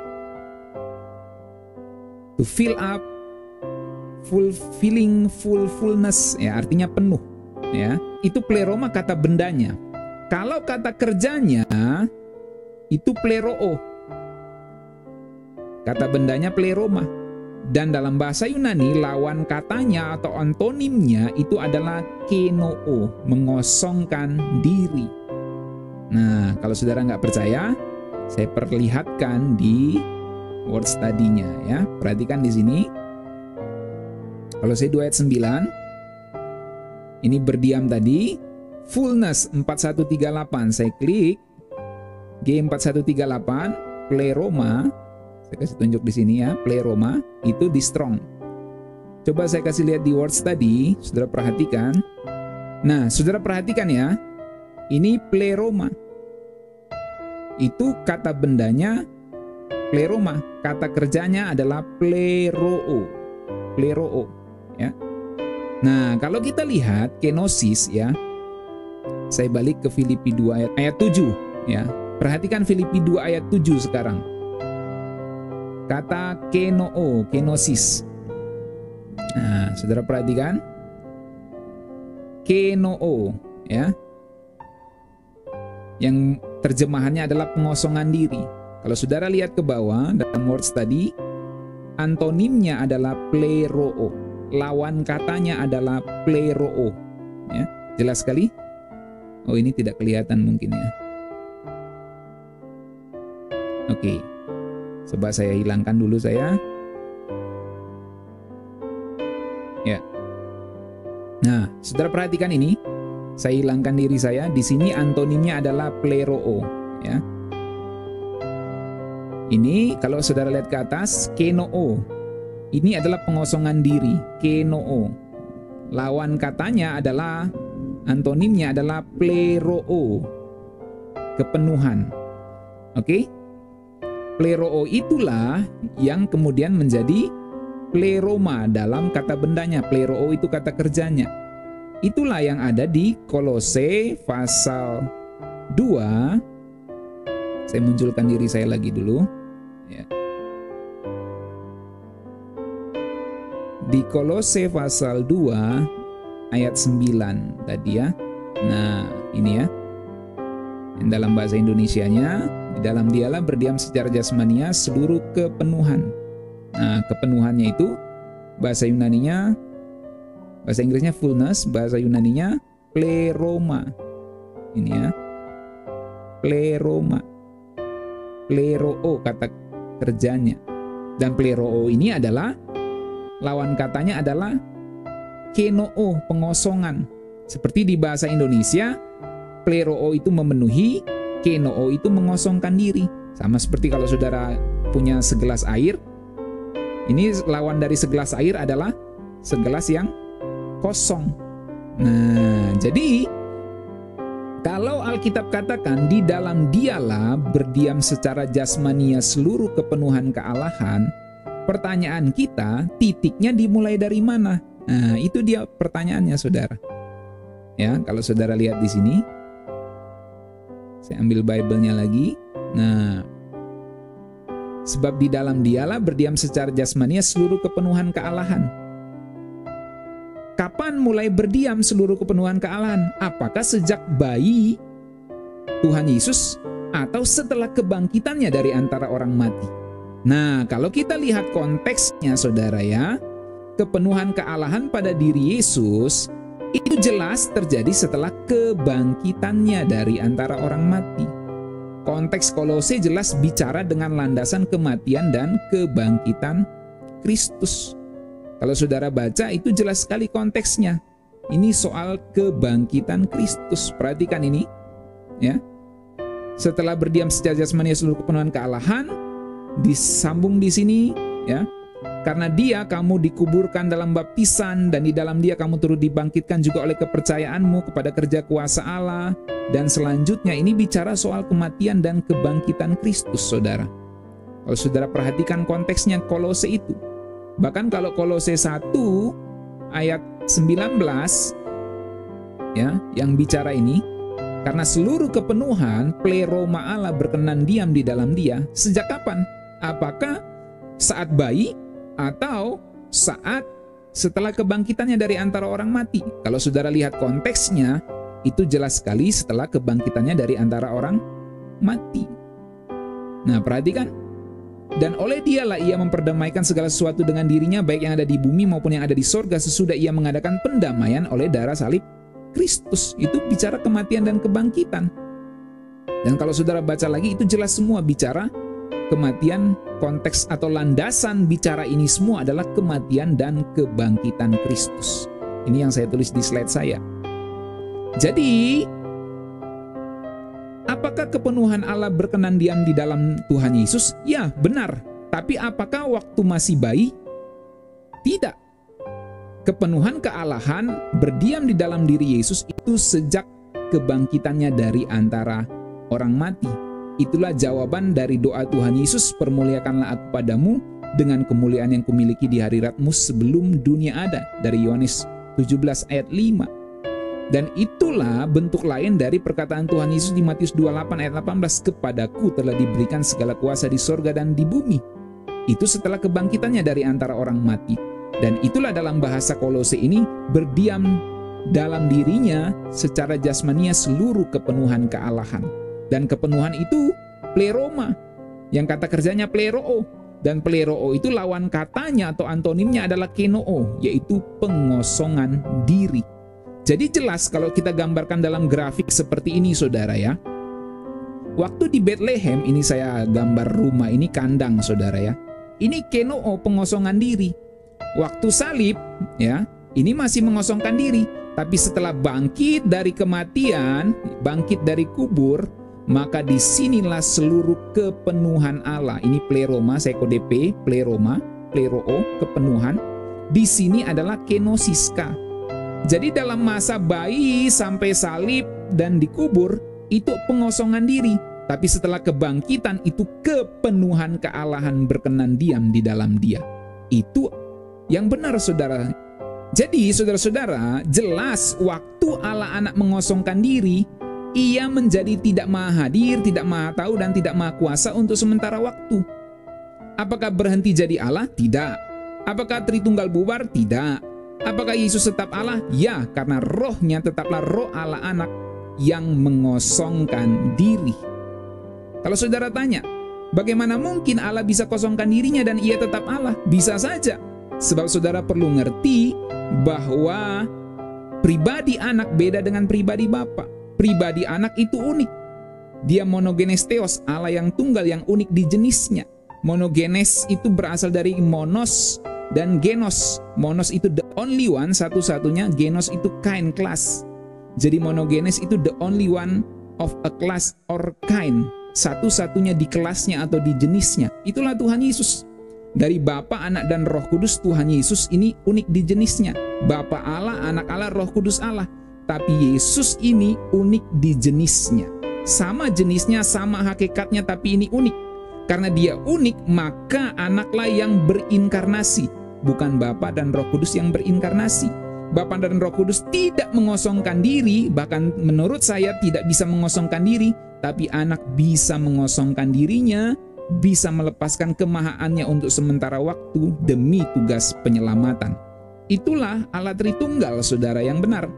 To fill up, fulfilling, fullness. Ya, artinya penuh. Ya, itu pleroma kata bendanya. Kalau kata kerjanya itu pleroo. Kata bendanya pleroma. Dan dalam bahasa Yunani lawan katanya atau antonimnya itu adalah kenoo, mengosongkan diri. Nah, kalau saudara nggak percaya, saya perlihatkan di word study-nya ya. Perhatikan di sini. Kolose 2 ayat 9. Ini berdiam tadi, fullness 4138. Saya klik G4138, pleroma. Saya kasih tunjuk di sini ya, pleroma itu di strong. Coba saya kasih lihat di word study, saudara perhatikan. Nah, saudara perhatikan ya, ini pleroma. Itu kata bendanya pleroma, kata kerjanya adalah pleroo. Pleroo, ya. Nah, kalau kita lihat kenosis ya, saya balik ke Filipi 2 ayat 7 ya. Perhatikan Filipi 2 ayat 7 sekarang. Kata kenoo, kenosis. Nah, saudara perhatikan. Kenoo ya. Yang terjemahannya adalah pengosongan diri. Kalau saudara lihat ke bawah dalam word study, antonimnya adalah pleroo. Lawan katanya adalah pleroo. Ya, jelas sekali? Oh, ini tidak kelihatan mungkin ya. Oke. Coba saya hilangkan dulu saya. Ya. Nah, saudara perhatikan ini. Saya hilangkan diri saya. Di sini antonimnya adalah pleroo, ya. Ini kalau saudara lihat ke atas, kenoo. Ini adalah pengosongan diri, kenoo. Lawan katanya adalah antonimnya adalah pleroo. Kepenuhan. Oke? Pleroo itulah yang kemudian menjadi pleroma dalam kata bendanya. Pleroo itu kata kerjanya. Itulah yang ada di Kolose pasal 2. Saya munculkan diri saya lagi dulu. Ya. Di Kolose pasal 2 ayat 9 tadi ya. Nah, ini ya. Yang dalam bahasa Indonesianya, di dalam dialah berdiam secara jasmania seluruh kepenuhan. Nah, kepenuhannya itu bahasa Yunaninya, bahasa Inggrisnya fullness, bahasa Yunaninya pleroma. Ini ya. Pleroma. Pleroo kata kerjanya. Dan pleroo ini adalah lawan katanya adalah kenoo, pengosongan. Seperti di bahasa Indonesia, pleroo itu memenuhi, kenoo itu mengosongkan diri. Sama seperti kalau saudara punya segelas air, ini lawan dari segelas air adalah segelas yang kosong. Nah, jadi kalau Alkitab katakan di dalam dialah berdiam secara jasmania seluruh kepenuhan kealahan, pertanyaan kita titiknya dimulai dari mana? Nah, itu dia pertanyaannya, saudara. Ya, kalau saudara lihat di sini, saya ambil Bible-nya lagi. Nah, sebab di dalam dialah berdiam secara jasmania seluruh kepenuhan kealahan. Kapan mulai berdiam seluruh kepenuhan kealahan? Apakah sejak bayi Tuhan Yesus atau setelah kebangkitannya dari antara orang mati? Nah, kalau kita lihat konteksnya, saudara ya, kepenuhan kealahan pada diri Yesus itu jelas terjadi setelah kebangkitannya dari antara orang mati. Konteks Kolose jelas bicara dengan landasan kematian dan kebangkitan Kristus. Kalau saudara baca itu jelas sekali konteksnya. Ini soal kebangkitan Kristus. Perhatikan ini, ya. Setelah berdiam secara jasmani seluruh kepenuhan kealahan, disambung di sini, ya. Karena dia kamu dikuburkan dalam baptisan dan di dalam dia kamu turut dibangkitkan juga oleh kepercayaanmu kepada kerja kuasa Allah. Dan selanjutnya ini bicara soal kematian dan kebangkitan Kristus, saudara. Kalau saudara perhatikan konteksnya Kolose itu. Bahkan kalau Kolose 1 ayat 19 ya, yang bicara ini, karena seluruh kepenuhan pleroma Allah berkenan diam di dalam dia. Sejak kapan? Apakah saat bayi atau saat setelah kebangkitannya dari antara orang mati? Kalau saudara lihat konteksnya, itu jelas sekali setelah kebangkitannya dari antara orang mati. Nah, perhatikan. Dan oleh dialah ia memperdamaikan segala sesuatu dengan dirinya, baik yang ada di bumi maupun yang ada di sorga, sesudah ia mengadakan pendamaian oleh darah salib Kristus. Itu bicara kematian dan kebangkitan. Dan kalau saudara baca lagi, itu jelas semua bicara kematian. Konteks atau landasan bicara ini semua adalah kematian dan kebangkitan Kristus. Ini yang saya tulis di slide saya. Jadi, apakah kepenuhan Allah berkenan diam di dalam Tuhan Yesus? Ya, benar. Tapi apakah waktu masih bayi? Tidak. kepenuhan kealahan berdiam di dalam diri Yesus itu sejak kebangkitannya dari antara orang mati. Itulah jawaban dari doa Tuhan Yesus, permuliakanlah aku padamu dengan kemuliaan yang kumiliki di hadiratmu sebelum dunia ada, dari Yohanes 17 ayat 5. Dan itulah bentuk lain dari perkataan Tuhan Yesus di Matius 28 ayat 18, kepadaku telah diberikan segala kuasa di sorga dan di bumi. Itu setelah kebangkitannya dari antara orang mati. Dan itulah dalam bahasa Kolose ini, berdiam dalam dirinya secara jasmania seluruh kepenuhan kealahan. Dan kepenuhan itu pleroma, yang kata kerjanya pleroo. Dan pleroo itu lawan katanya atau antonimnya adalah kenoo, yaitu pengosongan diri. Jadi jelas kalau kita gambarkan dalam grafik seperti ini saudara ya. Waktu di Bethlehem, ini saya gambar rumah, ini kandang saudara ya. Ini kenoo, pengosongan diri. Waktu salib ya, ini masih mengosongkan diri. Tapi setelah bangkit dari kematian, bangkit dari kubur, maka disinilah seluruh kepenuhan Allah. Ini pleroma, saya kode P, pleroma, pleroo, kepenuhan. Di sini adalah kenosiska. Jadi dalam masa bayi sampai salib dan dikubur, itu pengosongan diri. Tapi setelah kebangkitan, itu kepenuhan kealahan berkenan diam di dalam dia. Itu yang benar saudara. Jadi saudara-saudara, jelas waktu Allah anak mengosongkan diri, ia menjadi tidak maha hadir, tidak maha tahu, dan tidak maha kuasa untuk sementara waktu. Apakah berhenti jadi Allah? Tidak. Apakah Tritunggal bubar? Tidak. Apakah Yesus tetap Allah? Ya, karena rohnya tetaplah roh Allah anak yang mengosongkan diri. Kalau saudara tanya, bagaimana mungkin Allah bisa kosongkan dirinya dan ia tetap Allah? Bisa saja. Sebab saudara perlu ngerti bahwa pribadi anak beda dengan pribadi Bapa. Pribadi anak itu unik. Dia monogenes theos, Allah yang tunggal yang unik di jenisnya. Monogenes itu berasal dari monos dan genos. Monos itu the only one, satu-satunya. Genos itu kind, class. Jadi monogenes itu the only one of a class or kind. Satu-satunya di kelasnya atau di jenisnya. Itulah Tuhan Yesus. Dari Bapa, Anak, dan Roh Kudus, Tuhan Yesus ini unik di jenisnya. Bapa Allah, Anak Allah, Roh Kudus Allah. Tapi Yesus ini unik di jenisnya. Sama jenisnya, sama hakikatnya, tapi ini unik. Karena dia unik, maka anaklah yang berinkarnasi. Bukan Bapa dan Roh Kudus yang berinkarnasi. Bapa dan Roh Kudus tidak mengosongkan diri, bahkan menurut saya tidak bisa mengosongkan diri, tapi anak bisa mengosongkan dirinya, bisa melepaskan kemahaannya untuk sementara waktu demi tugas penyelamatan. Itulah Allah Tritunggal, saudara yang benar.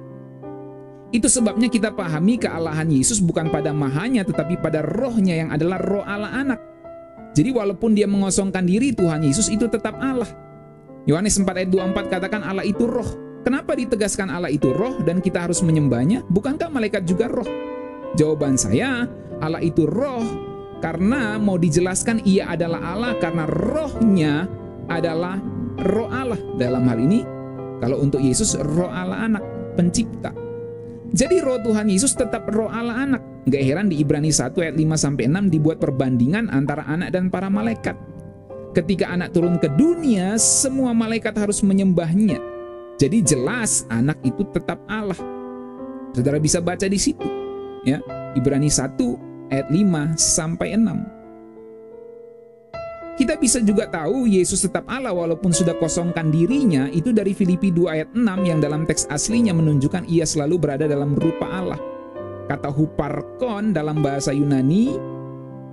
Itu sebabnya kita pahami kealahan Yesus bukan pada mahanya, tetapi pada rohnya yang adalah roh Allah anak. Jadi walaupun dia mengosongkan diri, Tuhan Yesus itu tetap Allah. Yohanes 4 ayat 24 katakan Allah itu roh. Kenapa ditegaskan Allah itu roh dan kita harus menyembahnya? Bukankah malaikat juga roh? Jawaban saya, Allah itu roh karena mau dijelaskan ia adalah Allah karena rohnya adalah roh Allah. Dalam hal ini, kalau untuk Yesus roh Allah anak, pencipta. Jadi roh Tuhan Yesus tetap roh Allah anak. Gak heran di Ibrani 1 ayat 5-6 dibuat perbandingan antara anak dan para malaikat. Ketika anak turun ke dunia, semua malaikat harus menyembahnya. Jadi jelas anak itu tetap Allah. Saudara bisa baca di situ. Ya, Ibrani 1 ayat 5-6. Kita bisa juga tahu Yesus tetap Allah walaupun sudah kosongkan dirinya, itu dari Filipi 2 ayat 6 yang dalam teks aslinya menunjukkan ia selalu berada dalam rupa Allah. Kata huparkon dalam bahasa Yunani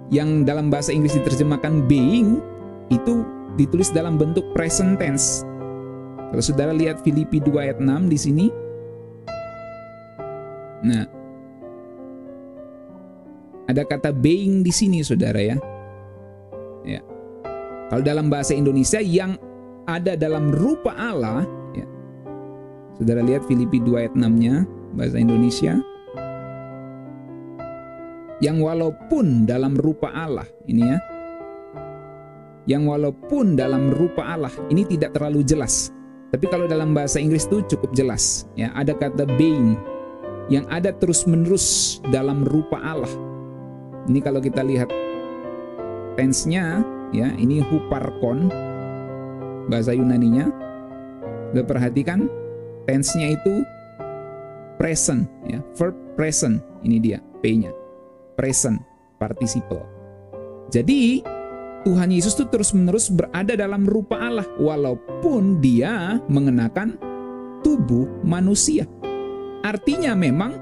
yang dalam bahasa Inggris diterjemahkan being, itu ditulis dalam bentuk present tense. Kalau saudara lihat Filipi 2 ayat 6 di sini. Nah, ada kata being di sini saudara ya. Ya. Kalau dalam bahasa Indonesia yang ada dalam rupa Allah, ya. Saudara lihat Filipi 2 ayat 6-nya, bahasa Indonesia. Yang walaupun dalam rupa Allah, ini ya. Yang walaupun dalam rupa Allah, ini tidak terlalu jelas. Tapi kalau dalam bahasa Inggris itu cukup jelas, ya. Ada kata being yang ada terus-menerus dalam rupa Allah. Ini kalau kita lihat tense-nya, ya, ini huparkon bahasa Yunaninya. Udah perhatikan tense-nya itu present ya, verb present. Ini dia P-nya. Present participle. Jadi Tuhan Yesus tuh terus-menerus berada dalam rupa Allah walaupun dia mengenakan tubuh manusia. Artinya memang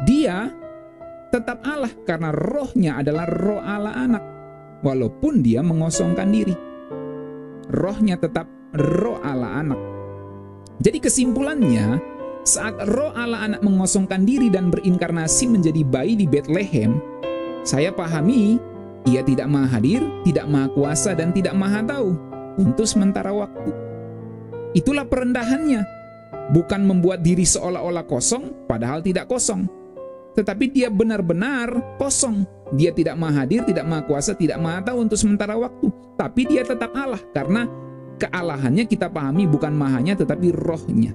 dia tetap Allah karena rohnya adalah roh Allah anak. Walaupun dia mengosongkan diri, rohnya tetap roh Allah anak. Jadi kesimpulannya, saat roh Allah anak mengosongkan diri dan berinkarnasi menjadi bayi di Bethlehem, saya pahami ia tidak maha hadir, tidak maha kuasa, dan tidak maha tahu untuk sementara waktu. Itulah perendahannya, bukan membuat diri seolah-olah kosong padahal tidak kosong. Tetapi dia benar-benar kosong. Dia tidak maha hadir, tidak maha kuasa, tidak maha tahu untuk sementara waktu. Tapi dia tetap Allah karena kealahannya kita pahami bukan mahanya tetapi rohnya.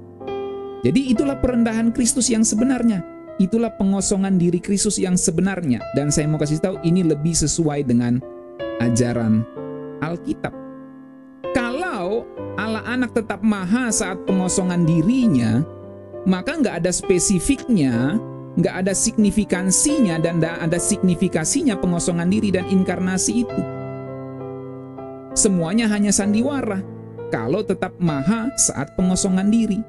Jadi itulah perendahan Kristus yang sebenarnya. Itulah pengosongan diri Kristus yang sebenarnya. Dan saya mau kasih tahu ini lebih sesuai dengan ajaran Alkitab. Kalau Allah anak tetap maha saat pengosongan dirinya, maka nggak ada spesifiknya, nggak ada signifikansinya, dan nggak ada signifikasinya pengosongan diri dan inkarnasi itu. Semuanya hanya sandiwara kalau tetap maha saat pengosongan diri.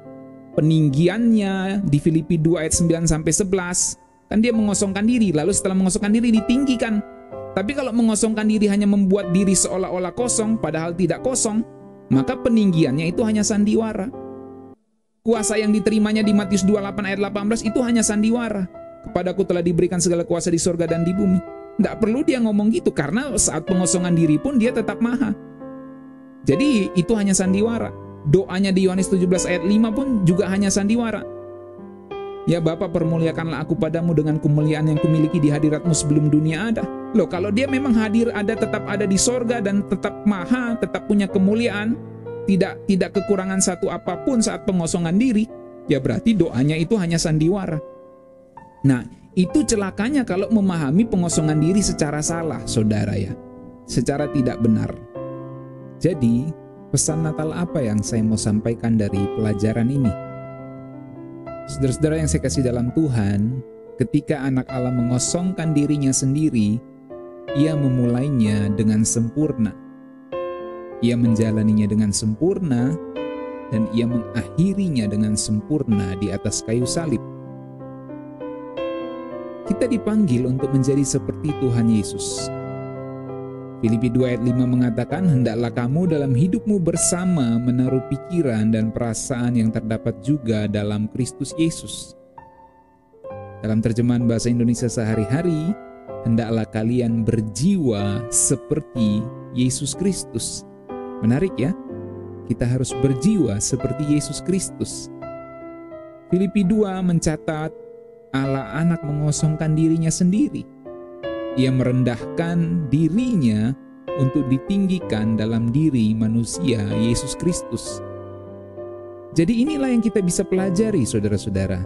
Peninggiannya di Filipi 2 ayat 9-11, kan dia mengosongkan diri, lalu setelah mengosongkan diri ditinggikan. Tapi kalau mengosongkan diri hanya membuat diri seolah-olah kosong padahal tidak kosong, maka peninggiannya itu hanya sandiwara. Kuasa yang diterimanya di Matius 28 ayat 18 itu hanya sandiwara. Kepadaku telah diberikan segala kuasa di surga dan di bumi. Tidak perlu dia ngomong gitu karena saat pengosongan diri pun dia tetap maha. Jadi itu hanya sandiwara. Doanya di Yohanes 17 ayat 5 pun juga hanya sandiwara. Ya Bapa, permuliakanlah aku padamu dengan kemuliaan yang kumiliki di hadiratmu sebelum dunia ada. Loh, kalau dia memang hadir ada, tetap ada di sorga dan tetap maha, tetap punya kemuliaan, tidak kekurangan satu apapun saat pengosongan diri, ya berarti doanya itu hanya sandiwara. Nah, itu celakanya kalau memahami pengosongan diri secara salah, saudara ya, secara tidak benar. Jadi, pesan Natal apa yang saya mau sampaikan dari pelajaran ini? Saudara-saudara yang saya kasih dalam Tuhan, ketika anak Allah mengosongkan dirinya sendiri, ia memulainya dengan sempurna. Ia menjalaninya dengan sempurna, dan ia mengakhirinya dengan sempurna di atas kayu salib. Kita dipanggil untuk menjadi seperti Tuhan Yesus. Filipi 2 ayat 5 mengatakan, hendaklah kamu dalam hidupmu bersama menaruh pikiran dan perasaan yang terdapat juga dalam Kristus Yesus. Dalam terjemahan bahasa Indonesia sehari-hari, hendaklah kalian berjiwa seperti Yesus Kristus. Menarik ya, kita harus berjiwa seperti Yesus Kristus. Filipi 2 mencatat Allah anak mengosongkan dirinya sendiri. Ia merendahkan dirinya untuk ditinggikan dalam diri manusia Yesus Kristus. Jadi inilah yang kita bisa pelajari, saudara-saudara.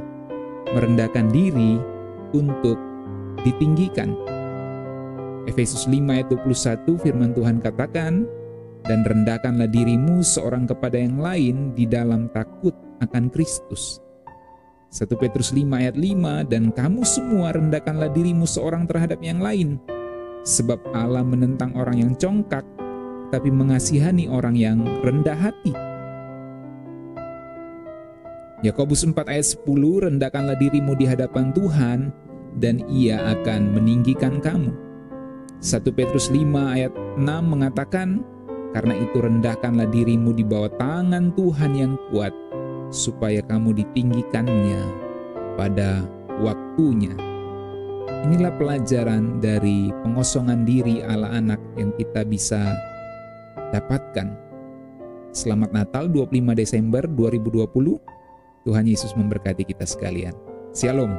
Merendahkan diri untuk ditinggikan. Efesus 5 ayat 21 firman Tuhan katakan, dan rendahkanlah dirimu seorang kepada yang lain di dalam takut akan Kristus. 1 Petrus 5 ayat 5, dan kamu semua rendahkanlah dirimu seorang terhadap yang lain, sebab Allah menentang orang yang congkak, tapi mengasihani orang yang rendah hati. Yakobus 4 ayat 10, rendahkanlah dirimu di hadapan Tuhan, dan Ia akan meninggikan kamu. 1 Petrus 5 ayat 6 mengatakan, karena itu rendahkanlah dirimu di bawah tangan Tuhan yang kuat, supaya kamu ditinggikannya pada waktunya. Inilah pelajaran dari pengosongan diri Allah anak yang kita bisa dapatkan. Selamat Natal 25 Desember 2020. Tuhan Yesus memberkati kita sekalian. Shalom.